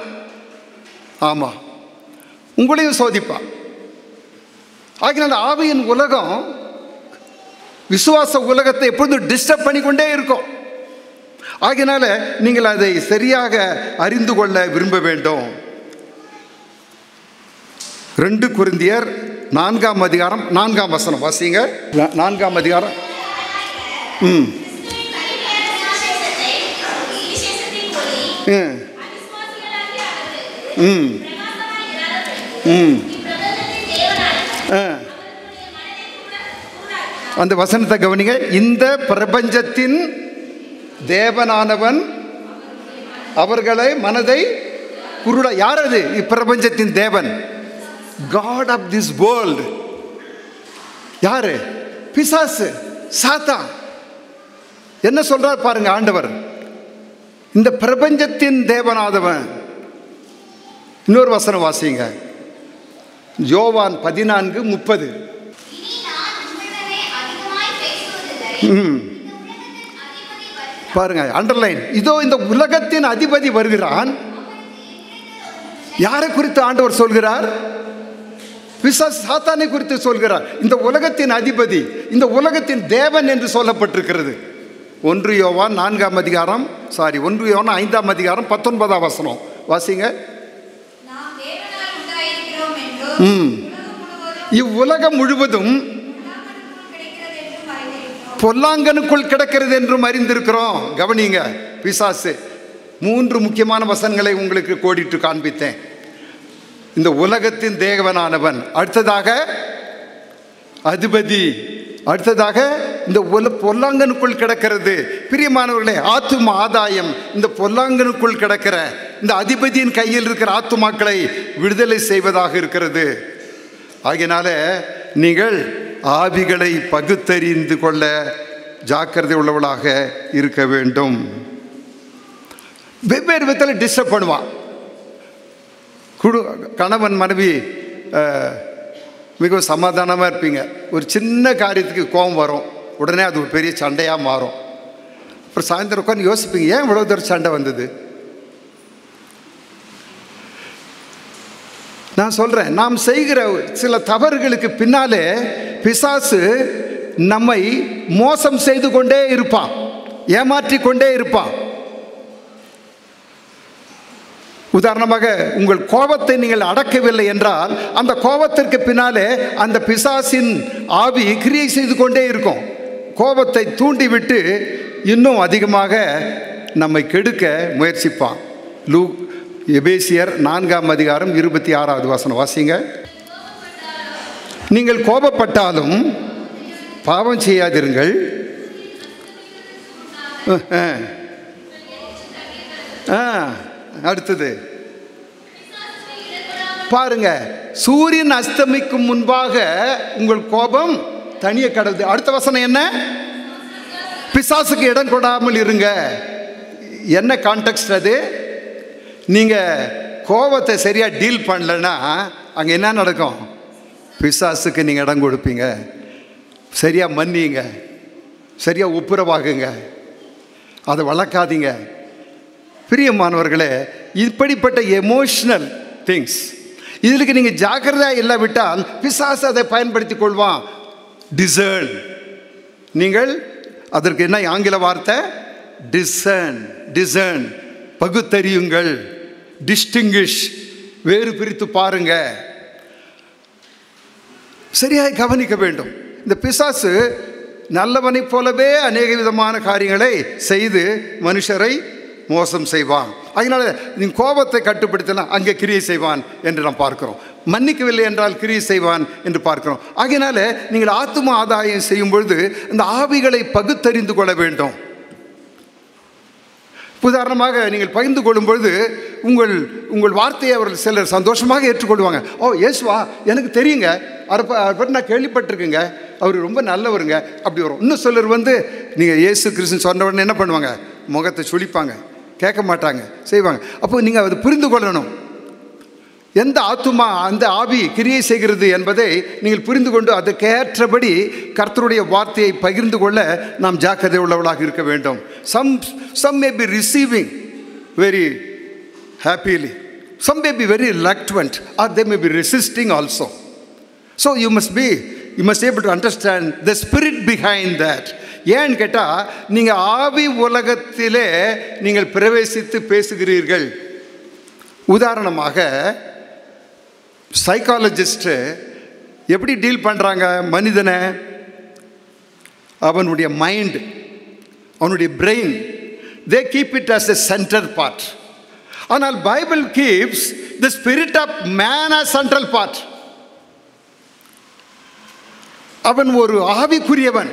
ஆமாம், உங்களையும் சோதிப்பான். ஆகினால ஆவியின் உலகம் விசுவாச உலகத்தை எப்பொழுதும் டிஸ்டர்ப் பண்ணிக்கொண்டே இருக்கும். ஆகினால நீங்கள் அதை சரியாக அறிந்து கொள்ள விரும்ப வேண்டும். 2 கொரிந்தியர் 4ஆம் அதிகாரம் 4ஆம் வசனம் வாசிங்க. 4ஆம் அதிகாரம். அந்த வசனத்தை கவனிங்க. இந்த பிரபஞ்சத்தின் தேவனானவன் அவர்களை மனதை குருடா. யார் அது? இப்பிரபஞ்சத்தின் தேவன், God of this world. யாரு? பிசாசு, சாத்தான். என்ன சொல்றார் பாருங்க ஆண்டவர். இந்த பிரபஞ்சத்தின் தேவனாதவன். இன்னொரு வசனம் வாசிங்க, யோவான் 14:30. பாருங்க, அண்டர்லைன். இதோ இந்த உலகத்தின் அதிபதி வருகிறான். யாரை குறித்து ஆண்டவர் சொல்கிறார்? பிசாசு, சாத்தானை குறித்து சொல்கிறார். இந்த உலகத்தின் அதிபதி, இந்த உலகத்தின் தேவன் என்று சொல்லப்பட்டிருக்கிறது. 1 யோவான் 5:19 வசனம் வாசிங்க. இவ்வுலகம் முழுவதும் பொல்லாங்கனுக்குள் கிடக்கிறது என்றும் அறிந்திருக்கிறோம். கவனிங்க, பிசாசு. 3 முக்கியமான வசனங்களை உங்களுக்கு கோடிட்டு காண்பித்தேன். இந்த உலகத்தின் தேவனானவன், அடுத்ததாக அதிபதி, அடுத்ததாக இந்த பொல்லாங்கனுக்குள் கிடக்கிறது. பிரியமானவர்களே, ஆத்தும ஆதாயம் இந்த பொல்லாங்கனுக்குள் கிடக்கிற இந்த அதிபதியின் கையில் இருக்கிற ஆத்துமாக்களை விடுதலை செய்வதாக இருக்கிறது. ஆகையினால நீங்கள் ஆவிகளை பகுத்தறிந்து கொள்ள ஜாக்கிரதை உள்ளவளாக இருக்க வேண்டும். வெவ்வேறு விதத்தில் டிஸ்டர்ப் பண்ணுவான். கணவன் மனைவி மிகவும் சமாதானமாக இருப்பீங்க. ஒரு சின்ன காரியத்துக்கு கோபம் வரும், உடனே அது ஒரு பெரிய சண்டையாக மாறும். அப்புறம் சாயந்தரம் உட்காந்து யோசிப்பீங்க, ஏன் இவ்வளோ தூரம் சண்டை வந்தது? நான் சொல்கிறேன், நாம் செய்கிற சில தவறுகளுக்கு பின்னாலே பிசாசு நம்மை மோசம் செய்து கொண்டே இருப்பான், ஏமாற்றி கொண்டே இருப்பான். உதாரணமாக, உங்கள் கோபத்தை நீங்கள் அடக்கவில்லை என்றால் அந்த கோபத்திற்கு பின்னாலே அந்த பிசாசின் ஆவி கிரியை செய்து கொண்டே இருக்கும். கோபத்தை தூண்டிவிட்டு இன்னும் அதிகமாக நம்மை கெடுக்க முயற்சிப்பான். எபேசியர் 4:26 வசனம் வாசிங்க. நீங்கள் கோபப்பட்டாலும் பாவம் செய்யாதிருங்கள். அடுத்தது பாருங்க, சூரியன் அஸ்தமிக்கும் முன்பாக உங்கள் கோபம் தனிய கடவுது. அடுத்த வசனம் என்ன? பிசாசுக்கு இடம் கொடாமல் இருங்க. என்ன கான்டெக்ஸ்ட் அது? நீங்கள் கோபத்தை சரியாக டீல் பண்ணலன்னா அங்கே என்ன நடக்கும்? பிசாசுக்கு நீங்கள் இடம் கொடுப்பீங்க. சரியாக மன்னிங்க, சரியாக ஒப்புரவாகுங்க, அதை வளர்க்காதீங்க. பிரியமானவர்களே, இப்படிப்பட்ட எமோஷனல் திங்ஸ் இதுக்கு நீங்கள் ஜாக்கிரதையாக இல்லாவிட்டால் பிசாசு அதை பயன்படுத்தி கொள்வான். டிசர்ன். நீங்கள் அதற்கு என்ன ஆங்கில வார்த்தை? டிசர்ன். டிசர்ன், பகுத்தறியுங்கள். டிஸ்டிங்கிஷ், வேறு பிரித்து பாருங்க. சரியாக கவனிக்க வேண்டும். இந்த பிசாசு நல்லவனைப் போலவே அநேக விதமான காரியங்களை செய்து மனுஷரை மோசம் செய்வான். அதனால நீங்கள் கோபத்தை கட்டுப்படுத்தலாம், அங்கே கிரியை செய்வான் என்று நாம் பார்க்கிறோம். மன்னிக்கவில்லை என்றால் கிரியை செய்வான் என்று பார்க்கிறோம். ஆகையினால நீங்கள் ஆத்தும ஆதாயம் செய்யும் பொழுது இந்த ஆவிகளை பகுத்தறிந்து கொள்ள வேண்டும். உதாரணமாக, நீங்கள் பகிர்ந்து கொள்ளும் பொழுது உங்கள் வார்த்தையை அவர்கள் சிலர் சந்தோஷமாக ஏற்றுக்கொள்வாங்க. ஓ இயேசுவா, எனக்கு தெரியுங்க, அவரை நான் கேள்விப்பட்டிருக்குங்க, அவர் ரொம்ப நல்லவருங்க, அப்படி வரும். இன்னும் சிலர் நீங்கள் இயேசு கிறிஸ்துன்னு சொன்ன உடனே என்ன பண்ணுவாங்க? முகத்தை சுழிப்பாங்க, கேட்க மாட்டாங்க, செய்வாங்க. அப்போ நீங்கள் அதை புரிந்து கொள்ளணும். எந்த ஆத்துமா அந்த ஆவி கிரியை செய்கிறது என்பதை நீங்கள் புரிந்து கொண்டு அதுக்கேற்றபடி கர்த்தருடைய வார்த்தையை பகிர்ந்து கொள்ள நாம் ஜாக்கிரதை உள்ளவர்களாக இருக்க வேண்டும். Some may be receiving very happily, some may be very reluctant, or they may be resisting also. So you must be able to understand the spirit behind that. ஏன்னு கேட்டால், நீங்கள் ஆவி உலகத்திலே நீங்கள் பிரவேசித்து பேசுகிறீர்கள். உதாரணமாக, சைக்காலஜிஸ்ட்டு எப்படி டீல் பண்ணுறாங்க மனிதனை? அவனுடைய மைண்ட், அவனுடைய brain, they keep it as a centre part. ஆனால் Bible keeps the spirit of man as central part. அவன் ஒரு ஆவிக்குரியவன்.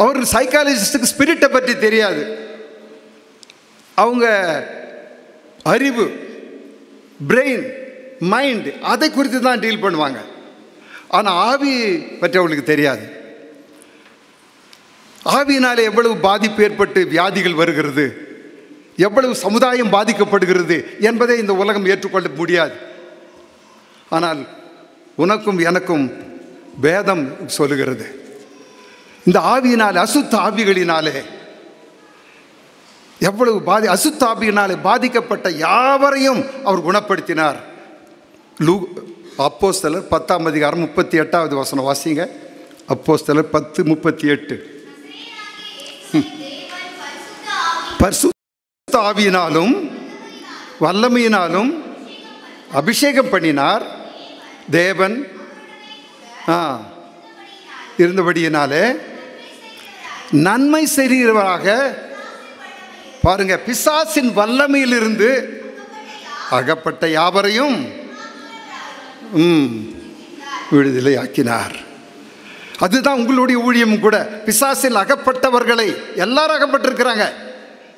அவர் சைக்காலஜிஸ்டுக்கு ஸ்பிரிட்டை பற்றி தெரியாது. அவங்க அறிவு, பிரெயின், மைண்ட் அதை குறித்து தான் டீல் பண்ணுவாங்க. ஆனால் ஆவி பற்றி அவங்களுக்கு தெரியாது. ஆவியினாலே எவ்வளவு பாதிப்பு ஏற்பட்டு வியாதிகள் வருகிறது, எவ்வளவு சமுதாயம் பாதிக்கப்படுகிறது என்பதை இந்த உலகம் ஏற்றுக்கொள்ள முடியாது. ஆனால் உனக்கும் எனக்கும் வேதம் சொல்லுகிறது, இந்த ஆவியினாலே, அசுத்த ஆவிகளினாலே எவ்வளவு அசுத்த ஆவியினாலே பாதிக்கப்பட்ட யாவரையும் அவர் குணப்படுத்தினார். அப்போஸ்தலர் 10ஆம் அதிகாரம் 38வது வசனம் வாசிங்க. அப்போஸ்தலர் 10:38. பரிசுத்த ஆவியினாலும் வல்லமையினாலும் அபிஷேகம் பண்ணினார். தேவன் இருந்தபடியினாலே நன்மை செய்கிறவராக, பாருங்க, பிசாசின் வல்லமையிலிருந்து அகப்பட்ட யாவரையும் விடுதலை ஆக்கினார். அதுதான் உங்களுடைய ஊழியம் கூட. பிசாசில் அகப்பட்டவர்களை, எல்லாரும் அகப்பட்டிருக்கிறாங்க.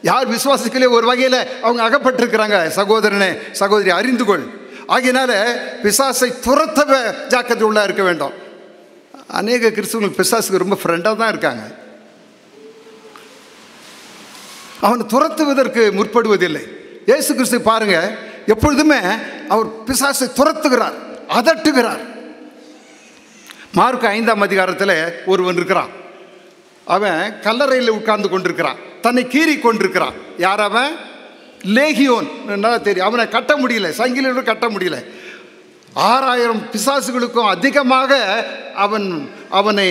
யார் விசுவாசிக்கலே ஒரு வகையில் அவங்க அகப்பட்டிருக்கிறாங்க. சகோதரனே, சகோதரி, அறிந்து கொள். ஆகையினால பிசாசை துரத்தவ ஜாக்கிரதை உள்ள இருக்க வேண்டும். அநேக கிறிஸ்துவர்கள் பிசாசுக்கு ரொம்ப ஃப்ரெண்டாக தான் இருக்காங்க. அவனை துரத்துவதற்கு முற்படுவதில்லை. இயேசு கிறிஸ்து பாருங்க, எப்பொழுதுமே அவர் பிசாசை துரத்துகிறார், அதட்டுகிறார். மார்க்கு 5ஆம் அதிகாரத்தில் ஒருவன் இருக்கிறான். அவன் கல்லறையில் உட்கார்ந்து கொண்டிருக்கிறான், தன்னை கீறி கொண்டிருக்கிறான். யார் அவன்? லேகியோன். நல்லா தெரியும். அவனை கட்ட முடியல, சங்கிலியோடு கட்ட முடியல. 6000 பிசாசுகளுக்கும் அதிகமாக அவனை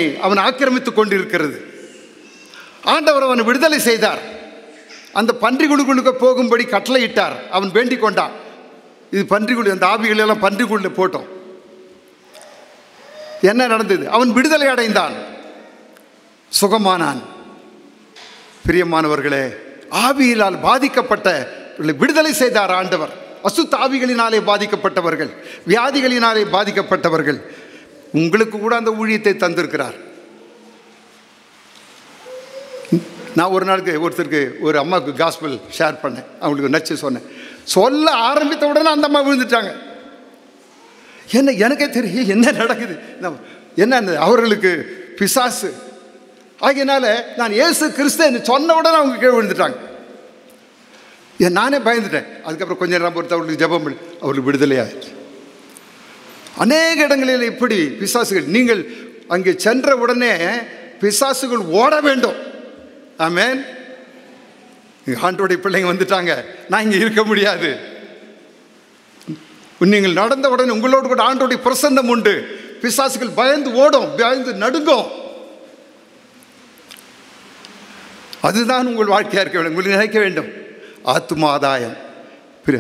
ஆக்கிரமித்து கொண்டிருக்கிறது. ஆண்டவர் அவனை விடுதலை செய்தார். அந்த பன்றிகளுக்கு போகும்படி கட்டளையிட்டார். அவன் வேண்டிக் கொண்டான், இது பன்றிகுழி, அந்த ஆவிகளெல்லாம் பன்றிகுழில் போட்டோம். என்ன நடந்தது? அவன் விடுதலை அடைந்தான், சுகமானான். பிரியமானவர்களே, ஆவியினால் பாதிக்கப்பட்ட விடுதலை செய்தார் ஆண்டவர். அசுத்த ஆவிகளினாலே பாதிக்கப்பட்டவர்கள், வியாதிகளினாலே பாதிக்கப்பட்டவர்கள், உங்களுக்கு கூட அந்த ஊழியத்தை தந்திருக்கிறார். நான் ஒரு நாளுக்கு ஒருத்தருக்கு, ஒரு அம்மாவுக்கு காஸ்பல் ஷேர் பண்ணேன். அவங்களுக்கு நச்சு சொன்னேன். சொல்ல ஆரம்பித்த உடனே அந்த அம்மா விழுந்துட்டாங்க. எனக்கே தெரியும் என்ன நடக்குது, என்ன அவர்களுக்கு பிசாசு. ஆகையினால நான் இயேசு கிறிஸ்து சொன்ன உடனே அவங்க கீழே விழுந்துட்டாங்க. நானே பயந்துட்டேன். அதுக்கப்புறம் கொஞ்ச நேரம் பொறுத்து அவர்களுக்கு ஜெபம் பண்ணி அவர்களுக்கு விடுதலையாயிடுச்சு. அநேக இடங்களில் இப்படி பிசாசுகள், நீங்கள் அங்கே சென்ற உடனே பிசாசுகள் ஓட வேண்டும். ஆமென். ஆண்டோடைய பிள்ளைங்க வந்துட்டாங்க, நான் இங்கே இருக்க முடியாது. நீங்கள் நடந்த உடனே உங்களோடு கூட ஆண்டோடைய பிரசன்னம் உண்டு. பிசாசுகள் பயந்து ஓடும், பயந்து நடுங்கும். அதுதான் உங்கள் வாழ்க்கையாக இருக்க வேண்டும். உங்களுக்கு நினைக்க வேண்டும், ஆத்தும ஆதாயம்.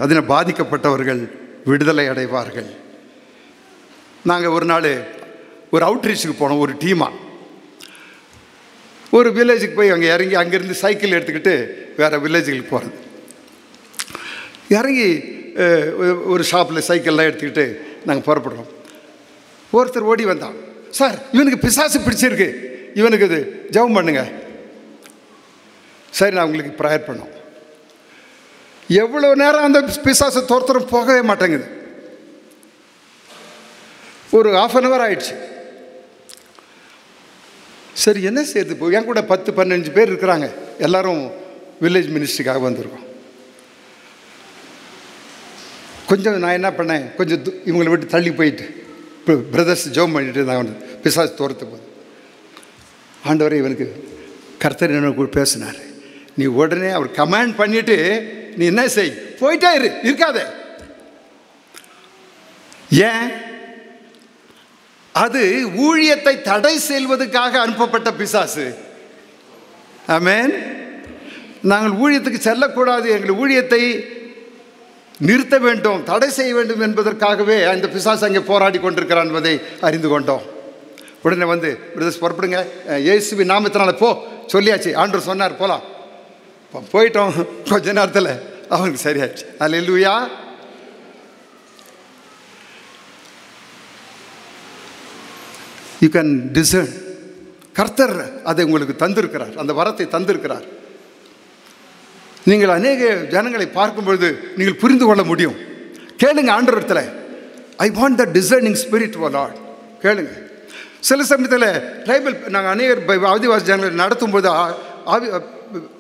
அதில் பாதிக்கப்பட்டவர்கள் விடுதலை அடைவார்கள். நாங்கள் ஒரு நாள் ஒரு அவுட்ரீச்சுக்கு போனோம், ஒரு டீமாக. ஒரு வில்லேஜுக்கு போய் அங்கே இறங்கி, அங்கேருந்து சைக்கிள் எடுத்துக்கிட்டு வேறு வில்லேஜுக்கு போகிறது. இறங்கி ஒரு ஷாப்பில் சைக்கிள்லாம் எடுத்துக்கிட்டு நாங்கள் புறப்படுறோம். ஒருத்தர் ஓடி வந்தான், சார் இவனுக்கு பிசாசு பிடிச்சிருக்கு, இவனுக்கு இது ஜெபம் பண்ணுங்க. சரி, நான் உங்களுக்கு ப்ரேயர் பண்ணோம். எவ்வளோ நேரம் அந்த பிசாசை துரத்துறோம், போகவே மாட்டேங்குது. ஒரு 1/2 hour ஆயிடுச்சு. சரி, என்ன செய்யுது? இப்போ என் கூட 10-15 பேர் இருக்கிறாங்க. எல்லாரும் வில்லேஜ் மினிஸ்ட்ரிக்காக வந்திருக்கோம். கொஞ்சம் நான் என்ன பண்ணேன், கொஞ்சம் இவங்களை விட்டு தள்ளி போயிட்டு பிரதர்ஸ் ஜெபம் பண்ணிட்டு நான் பிசாசு துரத்து போது, ஆண்டவரே இவனுக்கு கர்த்தர் என்ன பேசினார். நீ உடனே அவர் கமாண்ட் பண்ணிட்டு நீ என்ன செய், போயிட்டே இருக்காத. ஏன்? அது ஊழியத்தை தடை செய்வதற்காக அனுப்பப்பட்ட பிசாசு. ஆமென். நாங்கள் ஊழியத்துக்கு செல்லக்கூடாது, எங்கள் ஊழியத்தை நிறுத்த வேண்டும், தடை செய்ய வேண்டும் என்பதற்காகவே அந்த பிசாசு அங்கே போராடி கொண்டிருக்கிறான் என்பதை அறிந்து கொண்டோம். உடனே வந்து பிரதர்ஸ் புறப்படுங்க, இயேசுவின் நாமத்தினால போ சொல்லியாச்சு. ஆண்டவர் சொன்னார் போகலாம். போயிட்டோம், கொஞ்ச நேரத்தில் அவனுக்கு சரியாச்சு. அல்லேலூயா. You can discern. கர்த்தர் அதை உங்களுக்கு தந்திருக்கிறார், அந்த வரத்தை தந்திருக்கிறார். நீங்கள் அநேக ஜனங்களை பார்க்கும்பொழுது நீங்கள் புரிந்து கொள்ள முடியும். கேளுங்க ஆண்டவரிடத்துல, I want the discerning spirit O Lord. கேளுங்க. சில சமயத்தில் ட்ரைபல் நாங்கள் அநேகர் ஆதிவாசி ஜனங்களை நடத்தும்பொழுது,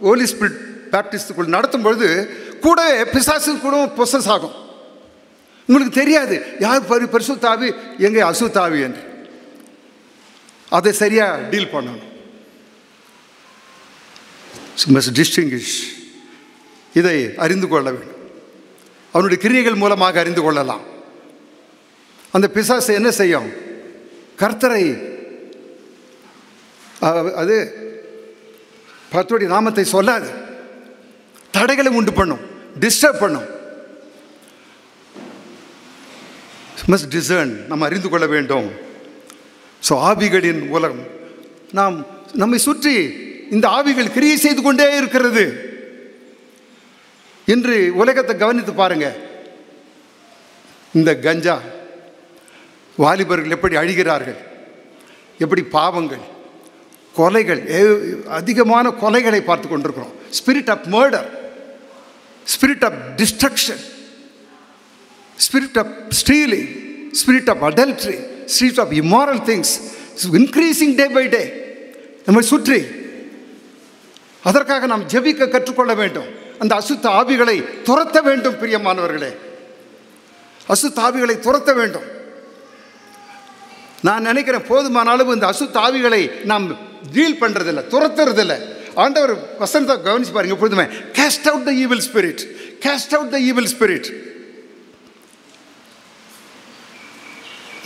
ஹோலி ஸ்பிரிட் பேப்டிஸ்டுக்குள் நடத்தும்பொழுது கூடவே பிசாசு கூட பொசஸ் ஆகும். உங்களுக்கு தெரியாது யார் பரிசுத்தாவி எங்கே அசுத்தாவி என்று. அதை சரியாக டீல் பண்ணணும். Must distinguish. இதை அறிந்து கொள்ள வேண்டும். அவனுடைய கிரியைகள் மூலமாக அறிந்து கொள்ளலாம். அந்த பிசாசு என்ன செய்யும்? கர்த்தரை, அது கர்த்தருடைய நாமத்தை சொல்லாது, தடைகளை உண்டு பண்ணும், டிஸ்டர்ப் பண்ணும். Must discern. நம்ம அறிந்து கொள்ள வேண்டும். ஸோ ஆவிகளின் உலகம், நம்மை சுற்றி இந்த ஆவிகள் கிரியை செய்து கொண்டே இருக்கிறது. இன்று உலகத்தை கவனித்து பாருங்க. இந்த கஞ்சா வாலிபர்கள் எப்படி அழிகிறார்கள், எப்படி பாவங்கள், கொலைகள், அதிகமான கொலைகளை பார்த்து கொண்டிருக்கிறோம். Spirit of murder, spirit of destruction, spirit of stealing, spirit of adultery, spirit of immoral things increasing day by day நம்மை சுற்றி. அதற்காக நாம் ஜெபிக்க கற்றுக்கொள்ள வேண்டும். அந்த அசுத்த ஆவிகளை துரத்த வேண்டும். பிரியமானவர்களே, அசுத்த ஆவிகளை துரத்த வேண்டும். நான் நினைக்கிறேன் போதுமான அளவு இந்த அசுத்த ஆவிகளை நாம் டீல் பண்ணுறதில்லை, துரத்துறதில்லை. ஆண்டவர் வசனத்தை கவனிச்சு பாருங்க. எப்பொழுதுமே caste out the evil spirit, caste out the evil spirit.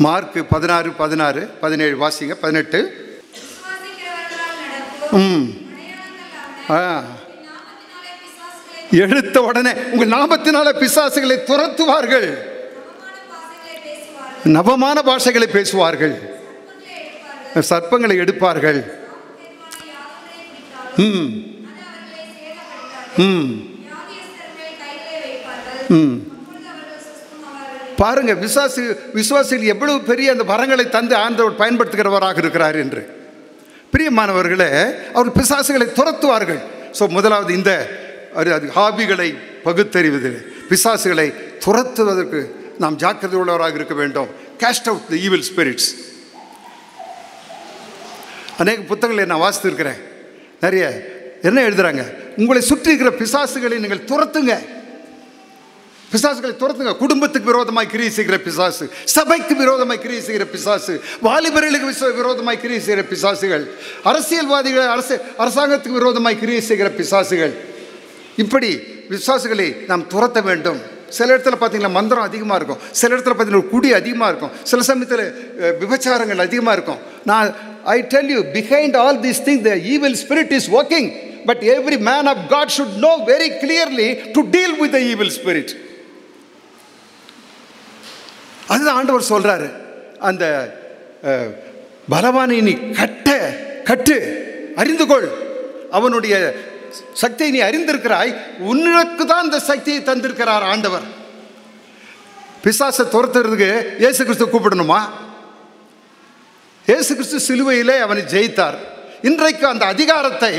Mark 16:17 வாசிங்க. 18. எடுத்த உடனே உங்கள் நாமத்தினால பிசாசுகளை துரத்துவார்கள், நவமான பாஷைகளை பேசுவார்கள், சர்ப்பங்களை எடுப்பார்கள். பாருங்க, விசுவாசிகள் எவ்வளவு பெரிய அந்த வரங்களை தந்து ஆண்டவர் பயன்படுத்துகிறவராக இருக்கிறார் என்று. பிரியமானவர்களே, அவர் பிசாசுகளை துரத்துவார்கள். ஸோ முதலாவது இந்த ஆவிகளை பகுத்தறிவது, பிசாசுகளை துரத்துவதற்கு நாம் ஜாக்கிரதை உள்ளவராக இருக்க வேண்டும். Caste out the evil spirits. அநேக புத்தகங்களை நான் வாசித்திருக்கிறேன். நிறைய என்ன எழுதுறாங்க, உங்களை சுற்றி இருக்கிற பிசாசுகளை நீங்கள் துரத்துங்க, பிசாசுகளை துரத்துங்க. குடும்பத்துக்கு விரோதமாய் கிரியை செய்கிற பிசாசு, சபைக்கு விரோதமாய் கிரியை செய்கிற பிசாசு, வாலிபர்களுக்கு விரோதமாய் கிரியை செய்கிற பிசாசுகள், அரசியல்வாதிகள் அரசாங்கத்துக்கு விரோதமாய் கிரியை செய்கிற பிசாசுகள், இப்படி பிசாசுகளை நாம் துரத்த வேண்டும். சில இடத்துல பார்த்தீங்கன்னா மந்திரம் அதிகமாக இருக்கும், சில இடத்துல பார்த்தீங்கன்னா குடி அதிகமாக இருக்கும், சில சமயத்தில் விபச்சாரங்கள் அதிகமாக இருக்கும். நான் I tell you, behind all these things the evil spirit is working. But every man of God should know very clearly to deal with the evil spirit. அதுதான் ஆண்டவர் சொல்றாரு. அந்த பலவானை நீ கட்டு அறிந்து கொள், அவனுடைய சக்தியை நீ அறிந்திருக்கிறாய், உன்னுக்கு தான் இந்த சக்தியை தந்திருக்கிறார் ஆண்டவர். பிசாசை துரத்துறதுக்கு இயேசு கிறிஸ்து கூப்பிடணுமா? இயேசு கிறிஸ்து சிலுவையிலே அவனை ஜெயித்தார். இன்றைக்கு அந்த அதிகாரத்தை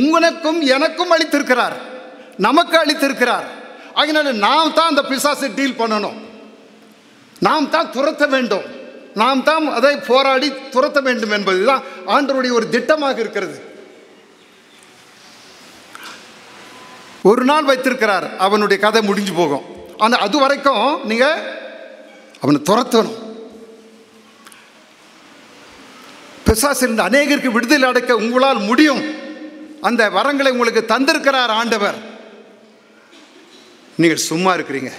உங்களுக்கும் எனக்கும் அளித்திருக்கிறார், நமக்கு அளித்திருக்கிறார். அதனால நாம் தான் அந்த பிசாசை டீல் பண்ணணும், நாம் தான் துரத்த வேண்டும், நாம் தான் அதை போராடி துரத்த வேண்டும் என்பதுதான் ஆண்டவருடைய ஒரு திட்டமாக இருக்கிறது. ஒரு நாள் வைத்திருக்கிறார், அவனுடைய கதை முடிஞ்சு போகும். ஆனால் அது வரைக்கும் நீங்க அவனை துரத்தணும். பிசாசிலிருந்து அநேகருக்கு விடுதலை அடைக்க உங்களால் முடியும். அந்த வரங்களை உங்களுக்கு தந்திருக்கிறார் ஆண்டவர். நீங்கள் சும்மா இருக்கிறீங்க.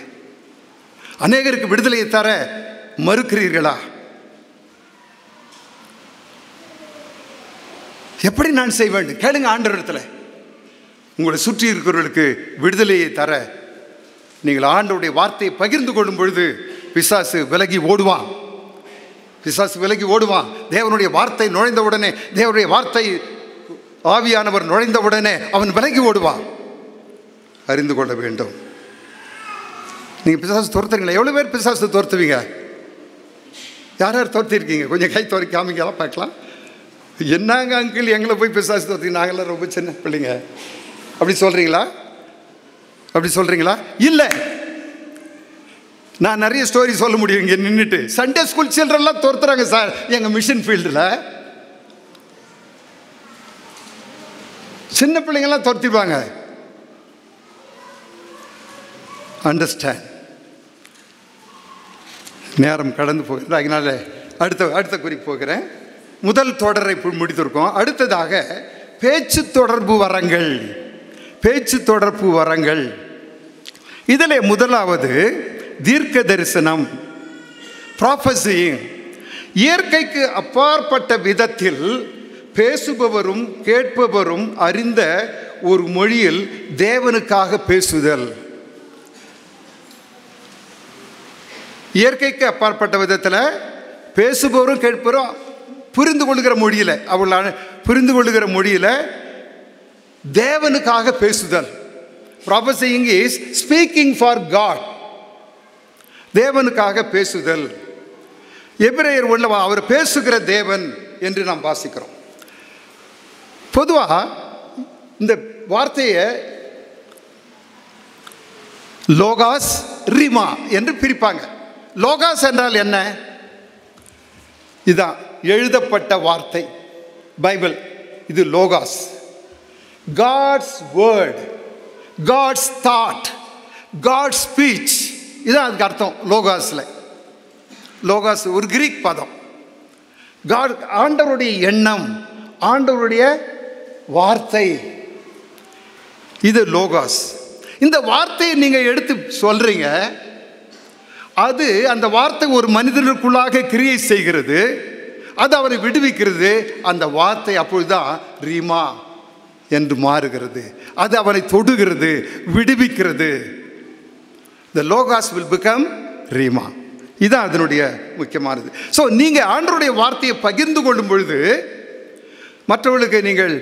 அநேகருக்கு விடுதலையை தர மறுக்கிறீர்களா? எப்படி நான் செய்ய வேண்டும்? கேளுங்க ஆண்டவரிடத்துல. உங்களை சுற்றி இருக்கிறவர்களுக்கு விடுதலையை தர நீங்கள் ஆண்டவருடைய வார்த்தையை பகிர்ந்து கொள்ளும் பொழுது பிசாசு விலகி ஓடுவான். பிசாசு விலகி ஓடுவான். தேவனுடைய வார்த்தை நுழைந்தவுடனே, தேவனுடைய வார்த்தை ஆவியானவர் நுழைந்தவுடனே அவன் விலகி ஓடுவான். அறிந்து கொள்ள வேண்டும். நீங்கள் பிசாசு துரத்துறீங்களா? எவ்வளோ பேர் பிசாசு துரத்துவீங்க? யார் யார் துரத்திருக்கீங்க? கொஞ்சம் கை துறை காமிக்கலாம் பார்க்கலாம். என்னங்க அங்கிள் எங்களை போய் பிசாசு துரத்தி, நாங்களாம் ரொம்ப சின்ன பிள்ளைங்க அப்படி சொல்கிறீங்களா? அப்படி சொல்கிறீங்களா? இல்லை, நான் நிறைய ஸ்டோரி சொல்ல முடியும் இங்கே நின்றுட்டு. சண்டே ஸ்கூல் சில்ட்ரன்லாம் துரத்துறாங்க சார் எங்கள் மிஷன் ஃபீல்டில். சின்ன பிள்ளைங்கள்லாம் துரத்திடுவாங்க. அண்டர்ஸ்டாண்ட். நேரம் கடந்து போகிறது, அதனால அடுத்த குறிப்பு போகிறேன். முதல் தொடரை முடித்திருக்கோம். அடுத்ததாக பேச்சு தொடர்பு வரங்கள். பேச்சு தொடர்பு வரங்கள். இதில் முதலாவது தீர்க்க தரிசனம், ப்ராஃபஸியிங். இயற்கைக்கு அப்பாற்பட்ட விதத்தில் பேசுபவரும் கேட்பவரும் அறிந்த ஒரு மொழியில் தேவனுக்காக பேசுதல். இயற்கைக்கு அப்பாற்பட்ட விதத்தில் பேசுபவரும் கேட்பவரும் புரிந்து கொள்கிற மொழியில், அவள் புரிந்து கொள்கிற மொழியில் தேவனுக்காக பேசுதல். ப்ராஃபஸியிங் இஸ் ஸ்பீக்கிங் ஃபார் காட். தேவனுக்காக பேசுதல். எபிரேயர் உள்ள அவர் பேசுகிற தேவன் என்று நாம் வாசிக்கிறோம். பொதுவாக இந்த வார்த்தையை லோகாஸ், ரிமா என்று பிரிப்பாங்க. லோகாஸ் என்றால் என்ன? இதுதான் எழுதப்பட்ட வார்த்தை, பைபிள். இது logos. God's word, God's thought, God's speech, இதுதான் அதுக்கு அர்த்தம் லோகாஸில். லோகாஸ் ஒரு கிரீக் பதம். காட், ஆண்டவருடைய எண்ணம், ஆண்டவருடைய வார்த்தை, இது லோகாஸ். இந்த வார்த்தையை நீங்கள் எடுத்து சொல்றீங்க, அது அந்த வார்த்தை ஒரு மனிதனுக்குள்ளாக கிரியை செய்கிறது, அது அவரை விடுவிக்கிறது. அந்த வார்த்தை அப்பொழுதுதான் ரீமா என்று மாறுகிறது. அது அவனை தொடுகிறது, விடுவிக்கிறது. The logos will become Reema. இதுதான் அதனுடைய முக்கியமானது. ஸோ நீங்கள் ஆண்டவருடைய வார்த்தையை பகிர்ந்து கொள்ளும் பொழுது, மற்றவர்களுக்கு நீங்கள்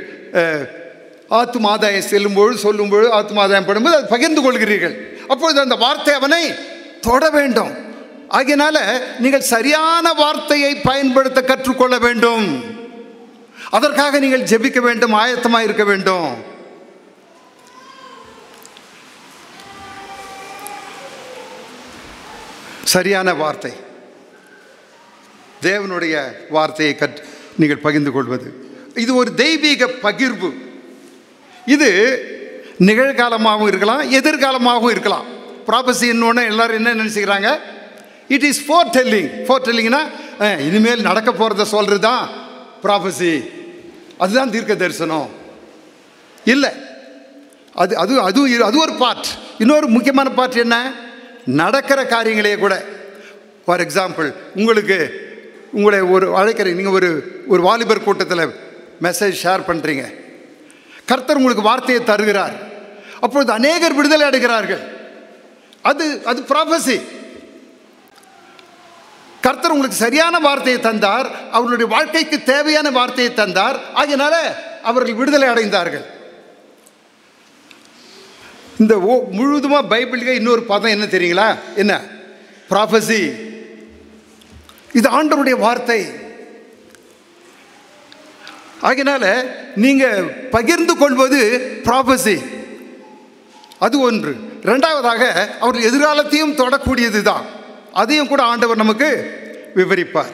ஆத்துமாதாயம் செல்லும்பொழுது சொல்லும்பொழுது, ஆத்துமாதாயம் படும்போது அது பகிர்ந்து கொள்கிறீர்கள். அப்பொழுது அந்த வார்த்தை அவனை தொட வேண்டும். ஆகையினால நீங்கள் சரியான வார்த்தையை பயன்படுத்த கற்றுக்கொள்ள வேண்டும். அதற்காக நீங்கள் ஜெபிக்க வேண்டும், ஆயத்தமாக இருக்க வேண்டும். சரியான வார்த்தை, தேவனுடைய வார்த்தையை நீங்கள் பகிர்ந்து கொள்வது, இது ஒரு தெய்வீக பகிர்வு. இது நிகழ்காலமாகவும் இருக்கலாம், எதிர்காலமாகவும் இருக்கலாம். ப்ராபஸி இன்னொன்று எல்லாரும் என்ன நினச்சிக்கிறாங்க? It is foretelling. ஃபோர் டெல்லிங்னா இனிமேல் நடக்க போகிறத சொல்கிறது தான் ப்ராபஸி, அதுதான் தீர்க்க தரிசனம். இல்லை, அது அது அது அது ஒரு பார்ட். இன்னொரு முக்கியமான பார்ட் என்ன? நடக்கிற காரியங்களே கூட. ஃபார் எக்ஸாம்பிள், உங்களை ஒரு அழைக்கிறீங்க, நீங்கள் ஒரு வாலிபர் கூட்டத்தில் மெசேஜ் ஷேர் பண்ணுறீங்க. கர்த்தர் உங்களுக்கு வார்த்தையை தருகிறார். அப்பொழுது அநேகர் விடுதலை அடைகிறார்கள். அது ப்ராஃபஸி. கர்த்தர் உங்களுக்கு சரியான வார்த்தையை தந்தார், அவர்களுடைய வாழ்க்கைக்கு தேவையான வார்த்தையை தந்தார். ஆகையினால அவர்கள் விடுதலை அடைந்தார்கள். இந்த முழுவதுமாக பைபிளுக்கு இன்னொரு பதம் என்ன தெரியுங்களா? என்ன? ப்ராஃபஸி. இது ஆண்டவருடைய வார்த்தை. ஆகையினால நீங்கள் பகிர்ந்து கொள்வது ப்ராஃபஸி. அது ஒன்று. ரெண்டாவதாக அவர்கள் எதிர்காலத்தையும் தொடக்கூடியது தான். அதையும் கூட ஆண்டவர் நமக்கு விவரிப்பார்.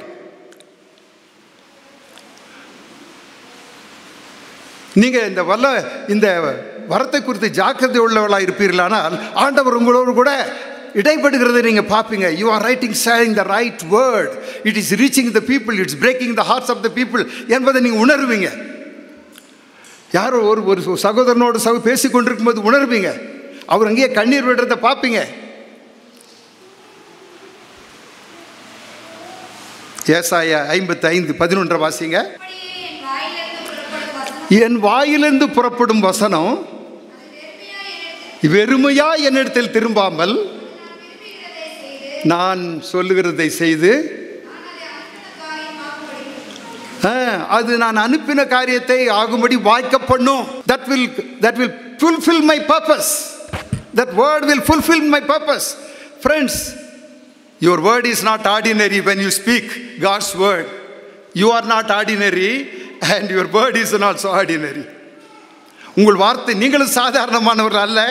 நீங்கள் இந்த வரத்தை குறித்து ஜாக்கிரதை உள்ளவர்களாக இருப்பீர்களானால் ஆண்டவர் உங்களோடு கூட இடைப்படுகிறதை நீங்கள் பார்ப்பீங்க. You are saying the right word, it is reaching the people, it's breaking the hearts of the people என்பதை நீங்கள் உணர்வீங்க. யாரோ ஒரு சகோதரனோடு பேசி கொண்டிருக்கும் போது உணர்வீங்க. அவர் அங்கேயே கண்ணீர் விடுறதை பார்ப்பீங்க. ஏசாயா 55:11 வாசிங்க. என் வாயிலிருந்து புறப்படும் வசனம் வெறுமையா என்னிடத்தில் திரும்பாமல் நான் சொல்லுகிறதை செய்து அது நான் அனுப்பின காரியத்தை ஆகும்படி வாய்க்க பண்ணும். that will fulfill my purpose. That word will fulfill my purpose. Friends, your word is not ordinary when you speak God's word. You are not ordinary and your word is not so ordinary. உங்கள் வார்த்தை, நீங்களும் சாதாரணமானவர்கள் அல்ல,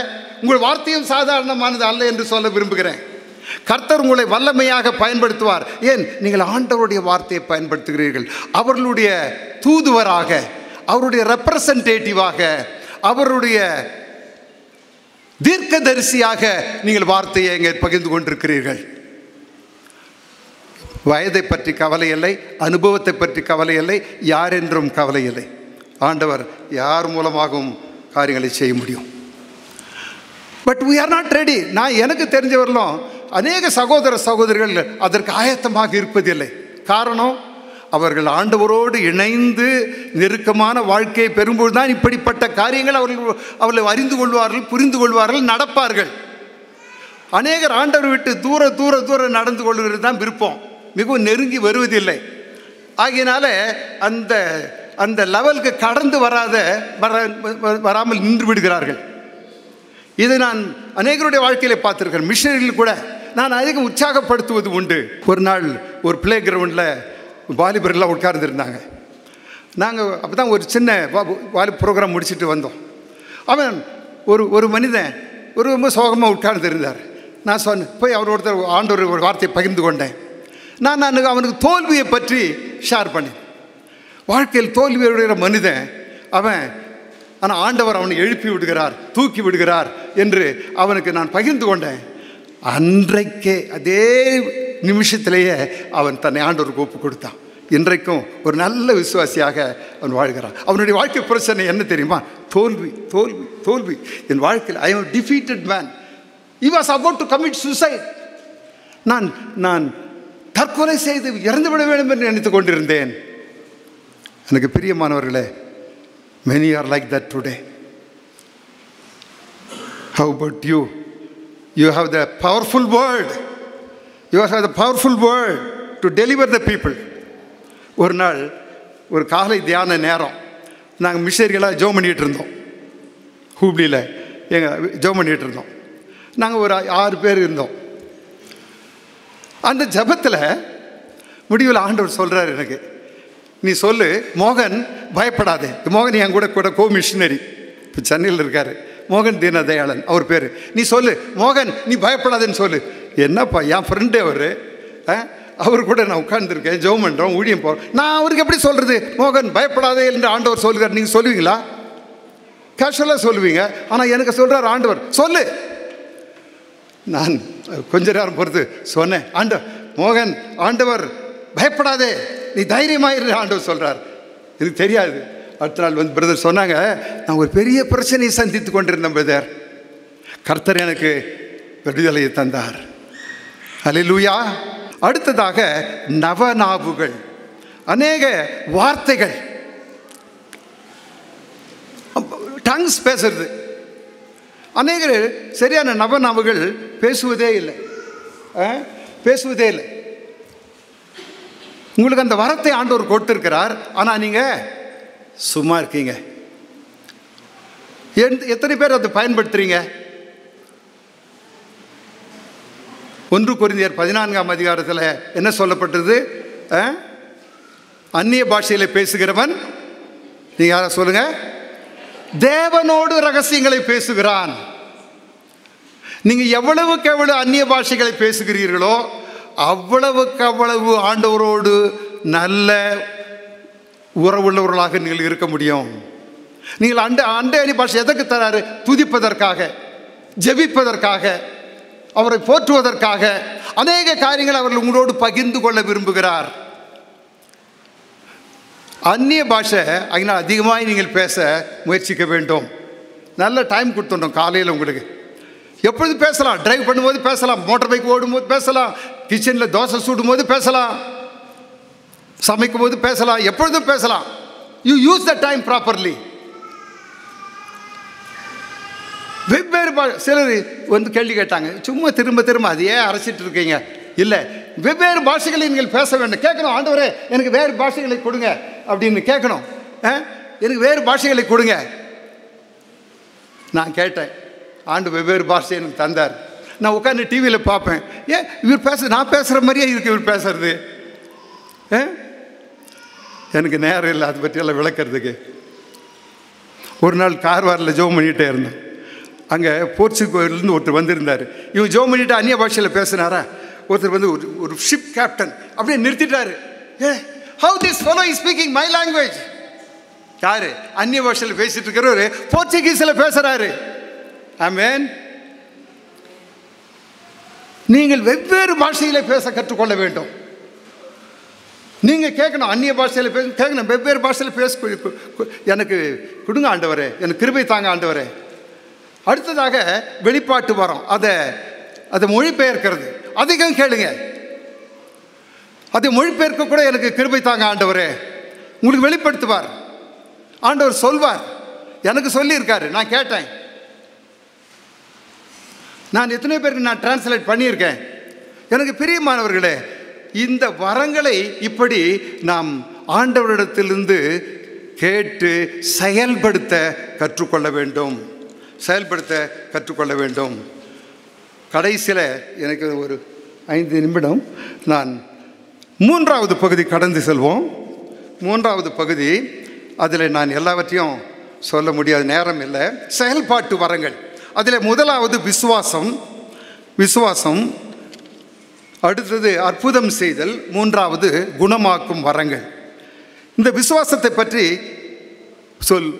உங்கள் வார்த்தையும் சாதாரணமானது அல்ல என்று சொல்ல விரும்புகிறேன். கர்த்தர் உங்களை வல்லமையாக பயன்படுத்துவார். ஏன்? நீங்கள் ஆண்டவருடைய வார்த்தையை பயன்படுத்துகிறீர்கள். அவர்களுடைய தூதுவராக, அவருடைய ரெப்ரசன்டேட்டிவாக, அவருடைய தீர்க்கதரிசியாக நீங்கள் வார்த்தையை இங்கே பகிர்ந்து கொண்டிருக்கிறீர்கள். வயதை பற்றி கவலை இல்லை, அனுபவத்தை பற்றி கவலை இல்லை, யார் என்றும் கவலை இல்லை. ஆண்டவர் யார் மூலமாகவும் காரியங்களை செய்ய முடியும். But we are not ready. நான் எனக்கு தெரிஞ்சவர்களும் அநேக சகோதர சகோதரிகள் அதற்கு ஆயத்தமாக இருப்பதில்லை. காரணம், அவர்கள் ஆண்டவரோடு இணைந்து நெருக்கமான வாழ்க்கையை பெறும்போது தான் இப்படிப்பட்ட காரியங்கள் அவர்கள் அறிந்து கொள்வார்கள், புரிந்து கொள்வார்கள், நடப்பார்கள். அநேகர் ஆண்டவர் விட்டு தூர தூர தூரம் நடந்து கொள்வது தான் விருப்பம், மிகவும் நெருங்கி வருவதில்லை. ஆகையினால அந்த அந்த லெவலுக்கு கடந்து வராமல் நின்று விடுகிறார்கள். இதை நான் அநேகருடைய வாழ்க்கையில் பார்த்துருக்கேன். மிஷனரியில் கூட நான் அதிகம் உற்சாகப்படுத்துவது உண்டு. ஒரு நாள் ஒரு பிளே கிரவுண்டில் வாலிபர்கள்லாம் உட்கார்ந்துருந்தாங்க. நாங்கள் அப்போ தான் ஒரு சின்ன ப்ரோக்ராம் முடிச்சுட்டு வந்தோம். அவன் ஒரு மனிதன் ரொம்ப சோகமாக உட்கார்ந்துருந்தார். நான் சொன்னேன், போய் ஒருத்தர் ஆண்டவர் ஒரு வார்த்தையை பகிர்ந்து கொண்டேன். நான் அவனுக்கு தோல்வியை பற்றி ஷேர் பண்ணேன். வாழ்க்கையில் தோல்வியுடைய மனிதன் அவன், ஆனால் ஆண்டவர் அவனை எழுப்பி விடுகிறார், தூக்கி விடுகிறார் என்று அவனுக்கு நான் பகிர்ந்து கொண்டேன். அன்றைக்கே அதே நிமிஷத்திலேயே அவன் தன்னை ஆண்டவருக்கு ஒப்பு கொடுத்தான். இன்றைக்கும் ஒரு நல்ல விசுவாசியாக அவன் வாழ்கிறான். அவனுடைய வாழ்க்கை பிரச்சனை என்ன தெரியுமா? தோல்வி தோல்வி தோல்வி. என் வாழ்க்கையில் I am defeated man. he was about to commit suicide. நான் தற்கொலை செய்து இறந்து விட வேண்டும் என்று நினைத்து கொண்டிருந்தேன். எனக்கு பிரியமானவர்களே, many are like that today. How about you? You have the powerful word. You have the powerful word to deliver the people. ஒரு நாள் ஒரு காலை தியான நேரம் நாங்கள் மிஷனரிகளாக ஜெபம் பண்ணிகிட்டு இருந்தோம். ஹூப்ளியில் எங்கள் ஜெபம் பண்ணிகிட்டு இருந்தோம். நாங்கள் ஒரு 6 பேர் இருந்தோம். அந்த ஜெபத்தில் முடிவில் ஆண்டவர் சொல்கிறார் எனக்கு, நீ சொல்லு மோகன் பயப்படாதே. மோகன் என் கூட கோ மிஷனரி இப்போ சென்னையில் இருக்கார், மோகன் தீனதயாளன் அவர் பேர். நீ சொல்லு மோகன், நீ பயப்படாதேன்னு சொல்லு. என்னப்பா, என் ஃப்ரெண்டு அவர் கூட நான் உட்கார்ந்துருக்கேன், ஜெபம் பண்ணுறோம், ஊழியம் போகிறோம். நான் அவருக்கு எப்படி சொல்கிறது மோகன் பயப்படாதே என்று ஆண்டவர் சொல்கிறார். நீங்கள் சொல்லுவீங்களா? கேஷுவலாக சொல்லுவீங்க. ஆனால் எனக்கு சொல்கிறார் ஆண்டவர் சொல்லு. நான் கொஞ்ச நேரம் பொறுத்து சொன்னேன், மோகன் ஆண்டவர் பயப்படாதே, நீ தைரியமாயிரு ஆண்டவர் சொல்கிறார். எனக்கு தெரியாது. அடுத்த நாள் பிரதர் சொன்னாங்க, நான் ஒரு பெரிய பிரச்சனையை சந்தித்து கொண்டிருந்தேன் பிரதர், கர்த்தர் எனக்கு விடுதலையை தந்தார். அல்லேலூயா. அடுத்ததாக நவநாவுகள், அநேக வார்த்தைகள், டங்ஸ் பேசுறது. அநேகர் சரியான நவநாவுகள் பேசுவதே இல்லை. உங்களுக்கு அந்த வரத்தை ஆண்டவர் கொடுத்திருக்கிறார், ஆனால் நீங்கள் சும்மா இருக்கீங்க. எத்தனை பேர் அதை பயன்படுத்துறீங்க? 1 கொரிந்தியர் 14ஆம் அதிகாரத்தில் என்ன சொல்லப்பட்டது? அந்நிய பாஷையில் பேசுகிறவன், நீங்கள் யாரை சொல்லுங்க, தேவனோடு ரகசியங்களை பேசுகிறான். நீங்கள் எவ்வளவுக்கு எவ்வளவு அந்நிய பாஷைகளை பேசுகிறீர்களோ அவ்வளவுக்கு அவ்வளவு ஆண்டவரோடு நல்ல உறவுள்ளவர்களாக நீங்கள் இருக்க முடியும். நீங்கள் அந்நிய பாஷை எதற்கு தராரு? துதிப்பதற்காக, ஜெபிப்பதற்காக, அவரை போற்றுவதற்காக. அநேக காரியங்கள் அவர்கள் உங்களோடு பகிர்ந்து கொள்ள விரும்புகிறார். அந்நிய பாஷை அதனால் அதிகமாக நீங்கள் பேச முயற்சிக்க வேண்டும். நல்ல டைம் கொடுத்துட்டோம் காலையில். உங்களுக்கு எப்பொழுது பேசலாம், டிரைவ் பண்ணும்போது பேசலாம், மோட்டார் பைக் ஓடும்போது பேசலாம், கிச்சனில் தோசை சுடும்போது பேசலாம், சமைக்கும் போது பேசலாம், எப்பொழுதும் பேசலாம். You use the time properly. வெவ்வேறு சிலர் கேள்வி கேட்டாங்க, சும்மா திரும்ப திரும்ப அதையே அரைச்சிட்டு இருக்கீங்க. இல்லை, வெவ்வேறு பாஷைகளை நீங்கள் பேச வேண்டும். கேட்கணும், ஆண்டவரே எனக்கு வேறு பாஷைகளை கொடுங்க அப்படின்னு கேட்கணும். எனக்கு வேறு பாஷைகளை கொடுங்க. நான் கேட்டேன், ஆண்டு வெவ்வேறு பாஷை எனக்கு தந்தார். நான் உட்காந்து டிவியில் பார்ப்பேன். ஏன் இவர் நான் பேசுகிற மாதிரியே இருக்கு இவர் பேசுறது. எனக்கு நேரம் இல்லை அதை பற்றியெல்லாம் விளக்கிறதுக்கு. ஒரு நாள் கார்வாரில் ஜோம் பண்ணிகிட்டே இருந்தேன். அங்கே போர்ச்சுகல்லேருந்து ஒருத்தர் வந்திருந்தார். இவன் ஜோம் பண்ணிட்டு அந்நிய பாஷையில் பேசினாரா. ஒருத்தர் வந்து ஒரு ஷிப் கேப்டன் அப்படியே நிறுத்திட்டாரு. How this fellow is speaking my language? யாரு? அந்நிய பாஷையில் பேசிட்டு இருக்கிறவரு போர்ச்சுகீஸில் பேசுறாரு. ஆமென். நீங்கள் வெவ்வேறு பாஷையில பேச கற்றுக்கொள்ள வேண்டும். நீங்க கேட்கணும், அந்நிய பாஷையில் பேச கேட்கணும், வெவ்வேறு பாஷையில் பேச எனக்கு கொடுங்க ஆண்டவரே, எனக்கு கிருபை தாங்க ஆண்டவரே. அடுத்ததாக வெளிப்பாட்டு வரம், அதை மொழிபெயர்க்கிறது அதிகம் கேளுங்க. அதை மொழிபெயர்க்க கூட எனக்கு கிருபை தாங்க ஆண்டவரே. உங்களுக்கு வெளிப்படுத்துவார், ஆண்டவர் சொல்வார். எனக்கு சொல்லியிருக்காரு, நான் கேட்டேன். நான் எத்தனை பேருக்கு நான் டிரான்ஸ்லேட் பண்ணியிருக்கேன். எனக்கு பிரியமானவர்களே, இந்த வரங்களை இப்படி நாம் ஆண்டவரிடத்திலிருந்து கேட்டு செயல்படுத்த கற்றுக்கொள்ள வேண்டும். கடைசியில் எனக்கு ஒரு 5 நிமிடம், நான் 3வது பகுதி கடந்து செல்வோம். 3வது பகுதி, அதில் நான் எல்லாவற்றையும் சொல்ல முடியாத நேரம் இல்லை. செயல்பாட்டு வரங்கள். அதில் முதலாவது விசுவாசம், அடுத்தது அற்புதம் செய்தல், 3வது குணமாக்கும் வரங்கள். இந்த விசுவாசத்தை பற்றி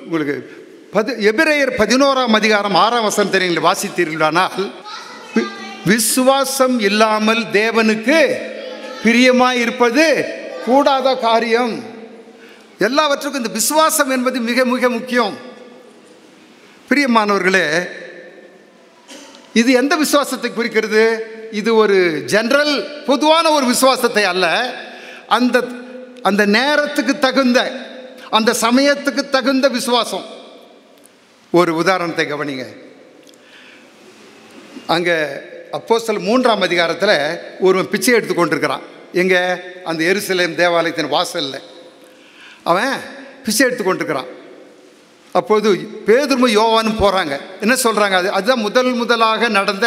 உங்களுக்கு எபிரேயர் 11ஆம் அதிகாரம் 6ஆம் வசனத்தை நீங்கள் வாசித்தீர்களானால், விசுவாசம் இல்லாமல் தேவனுக்கு பிரியமாய் இருப்பது கூடாத காரியம். எல்லாவற்றுக்கும் இந்த விசுவாசம் என்பது மிக மிக முக்கியம். பிரியமானவர்களே, இது எந்த விசுவாசத்தை குறிக்கிறது? இது ஒரு ஜெனரல் பொதுவான ஒரு விசுவாசத்தை அல்ல. அந்த நேரத்துக்கு தகுந்த, அந்த சமயத்துக்கு தகுந்த விசுவாசம். ஒரு உதாரணத்தை கவனிங்க. அங்கே அப்போஸ்தலர் 3ஆம் அதிகாரத்தில் ஒருவன் பிச்சை எடுத்து கொண்டிருக்கிறான். எங்கே? அந்த எருசலேம் தேவாலயத்தின் வாசலில் அவன் பிச்சை எடுத்து கொண்டிருக்கிறான். அப்போது பேதுருவும் யோவானும் போகிறாங்க. என்ன சொல்கிறாங்க? அதுதான் முதலாக நடந்த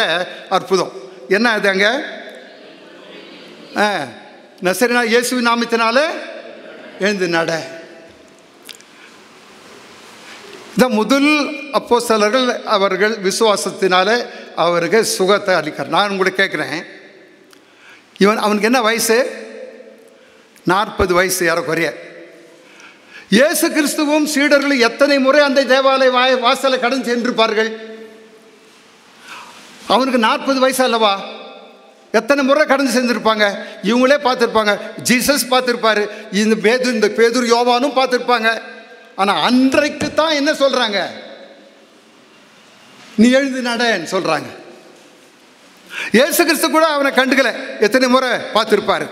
அற்புதம். என்ன அது? அங்கே நசரேயனாகிய இயேசுவின் நாமத்தினால எழுந்து நட. இந்த முதல் அப்போஸ்தலர்கள் அவர்கள் விசுவாசத்தினால அவருக்கு சுகத்தை அளிக்கிறார். நான் உங்களுக்கு கேட்குறேன், அவனுக்கு என்ன வயசு? 40 வயசு ஏறக்குறைய. இயேசு கிறிஸ்துவும் சீடர்களும் எத்தனை முறை அந்த தேவாலய வாசலை கடந்து சென்றிருப்பார்கள்? அவனுக்கு 40 வயசு அல்லவா? எத்தனை முறை கடந்து செஞ்சிருப்பாங்க? இவங்களே பார்த்துருப்பாங்க, ஜீசஸ் பார்த்துருப்பாரு, இந்த பேதுரு யோவானும் பார்த்துருப்பாங்க. ஆனால் அன்றைக்கு தான் என்ன சொல்கிறாங்க? நீ எழுந்து நடன்னு சொல்கிறாங்க. இயேசு கிறிஸ்து கூட அவனை கண்டுக்கலை, எத்தனை முறை பார்த்துருப்பாரு.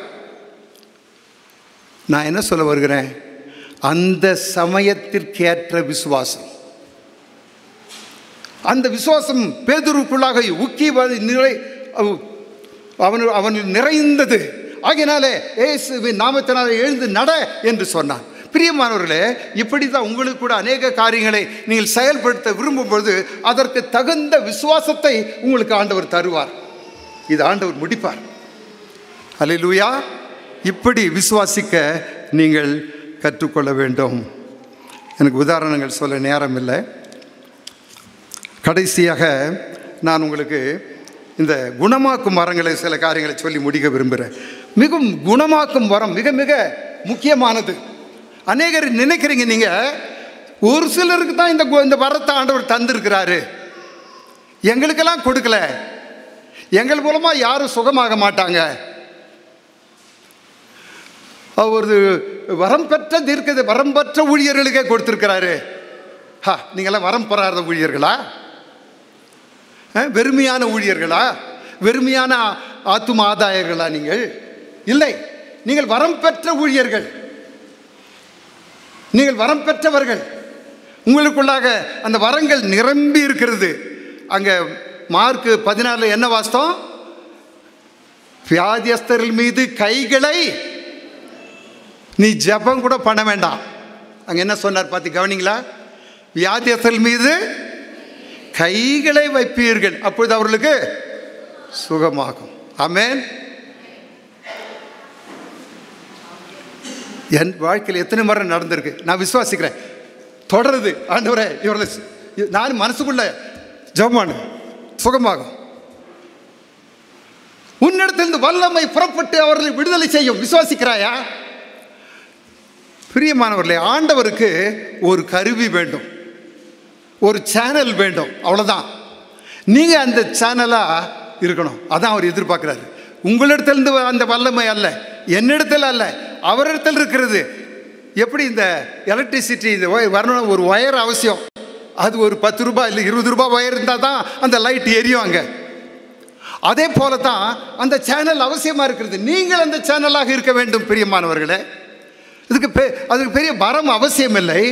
நான் என்ன சொல்ல வருகிறேன்? அந்த சமயத்திற்கேற்ற விசுவாசம், அந்த விசுவாசம் பேதுருக்குள்ளாக ஊக்கி அவன் நிறைந்தது. ஆகையினாலே இயேசுவின் நாமத்தினாலே எழுந்து நட என்று சொன்னான். பிரியமானவர்களே, இப்படி தான் உங்களுக்கு கூட அநேக காரியங்களை நீங்கள் செயல்படுத்த விரும்பும்போது அதற்கு தகுந்த விசுவாசத்தை உங்களுக்கு ஆண்டவர் தருவார். இது ஆண்டவர் முடிப்பார். அல்லேலூயா. இப்படி விசுவாசிக்க நீங்கள் கற்றுக்கொள்ள வேண்டும். எனக்கு உதாரணங்கள் சொல்ல நேரம் இல்லை. கடைசியாக நான் உங்களுக்கு இந்த குணமாக்கும் வரங்களை சில காரியங்களை சொல்லி முடிக்க விரும்புகிறேன். மிகவும் குணமாக்கும் வரம் மிக மிக முக்கியமானது. அநேகர் நினைக்கிறீங்க, நீங்கள் ஒரு சிலருக்கு தான் இந்த வரத்தை ஆண்டவர் தந்திருக்கிறாரு, எங்களுக்கெல்லாம் கொடுக்கல, எங்கள் மூலமாக யாரும் சுகமாக மாட்டாங்க. ஒரு வரம் பெற்ற வரம் பெற்ற ஊழியர்களுக்கே கொடுத்துருக்கிறாரு. நீங்களாம் வரம் பெறாத ஊழியர்களா? வெறுமையான ஊழியர்களா? வெறுமையான ஆத்தும ஆதாயர்களா? நீங்கள் இல்லை, நீங்கள் வரம் பெற்ற ஊழியர்கள், நீங்கள் வரம் பெற்றவர்கள். உங்களுக்குள்ளாக அந்த வரங்கள் நிரம்பி இருக்கிறது. அங்கே மார்க் 14 என்ன வாஸ்தவம்? வியாதியஸ்தர்கள் மீது கைகளை நீ ஜெபம் கூட பண்ண வேண்டாம். அங்கே என்ன சொன்னார் பார்த்து கவனிங்களா? வியாதியஸ்தர்கள் மீது கைகளை வைப்பீர்கள், அப்பொழுது அவர்களுக்கு சுகமாகும். ஆமென். என் வாழ்க்கையில் எத்தனை முறை நடந்திருக்கு, நான் விசுவாசிக்கிறேன். தொடருது. ஆண்டவரே, இவர்களை நான் மனசுக்குள்ள ஜெபம் சுகமாகும். உன்னிடத்திலிருந்து வல்லமை புறப்பட்டு அவர்களை விடுதலை செய்யும். விசுவாசிக்கிறாயா? பிரியமானவர்களே, ஆண்டவருக்கு ஒரு கருவி வேண்டும், ஒரு சேனல் வேண்டும், அவ்வளோதான். நீங்கள் அந்த சேனலாக இருக்கணும். அதான் அவர் எதிர்பார்க்குறாரு. உங்களிடத்திலிருந்து அந்த வல்லமை அல்ல, என்னிடத்தில் அல்ல, அவரிடத்தில் இருக்கிறது. எப்படி இந்த எலக்ட்ரிசிட்டி இந்த வரணும், ஒரு ஒயர் அவசியம். அது ஒரு 10 ரூபாய் இல்லை 20 ரூபாய் ஒயர் இருந்தால் தான் அந்த லைட் எரியும் அங்கே. அதே போல தான் அந்த சேனல் அவசியமாக இருக்கிறது. நீங்கள் அந்த சேனலாக இருக்க வேண்டும். பிரியமானவர்களே, அதுக்கு பெரிய வரம் அவசியம் இல்லை.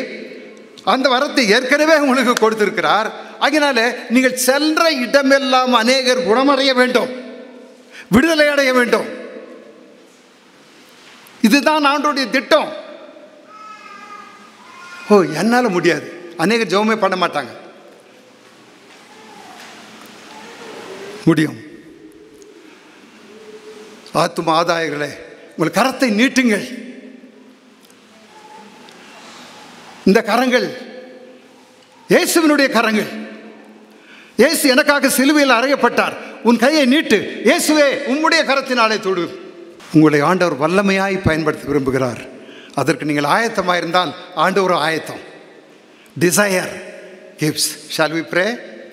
அந்த வரத்தை ஏற்கனவே உங்களுக்கு கொடுத்திருக்கிறார். அதனால நீங்கள் சென்ற இடமெல்லாம் அநேகர் குணமடைய வேண்டும், விடுதலை அடைய வேண்டும். இதுதான் ஆண்டவருடைய திட்டம். என்னால் முடியாது, அநேகர் ஜெபமே பண்ண மாட்டாங்க. முடியும். ஆத்தும ஆதாயங்களே, உங்கள் கரத்தை நீட்டுங்கள். இந்த கரங்கள் இயேசுவினுடைய கரங்கள். இயேசு எனக்காக சிலுவையில் அறையப்பட்டார். உன் கையை நீட்டு, இயேசுவே உம்முடைய கரத்தினாலே தொடு. உங்களை ஆண்டவர் வல்லமையாய் பயன்படுத்த விரும்புகிறார். அதற்கு நீங்கள் ஆயத்தமாக இருந்தால் ஆண்டவர் ஆயத்தம். Desire gives. Shall we pray?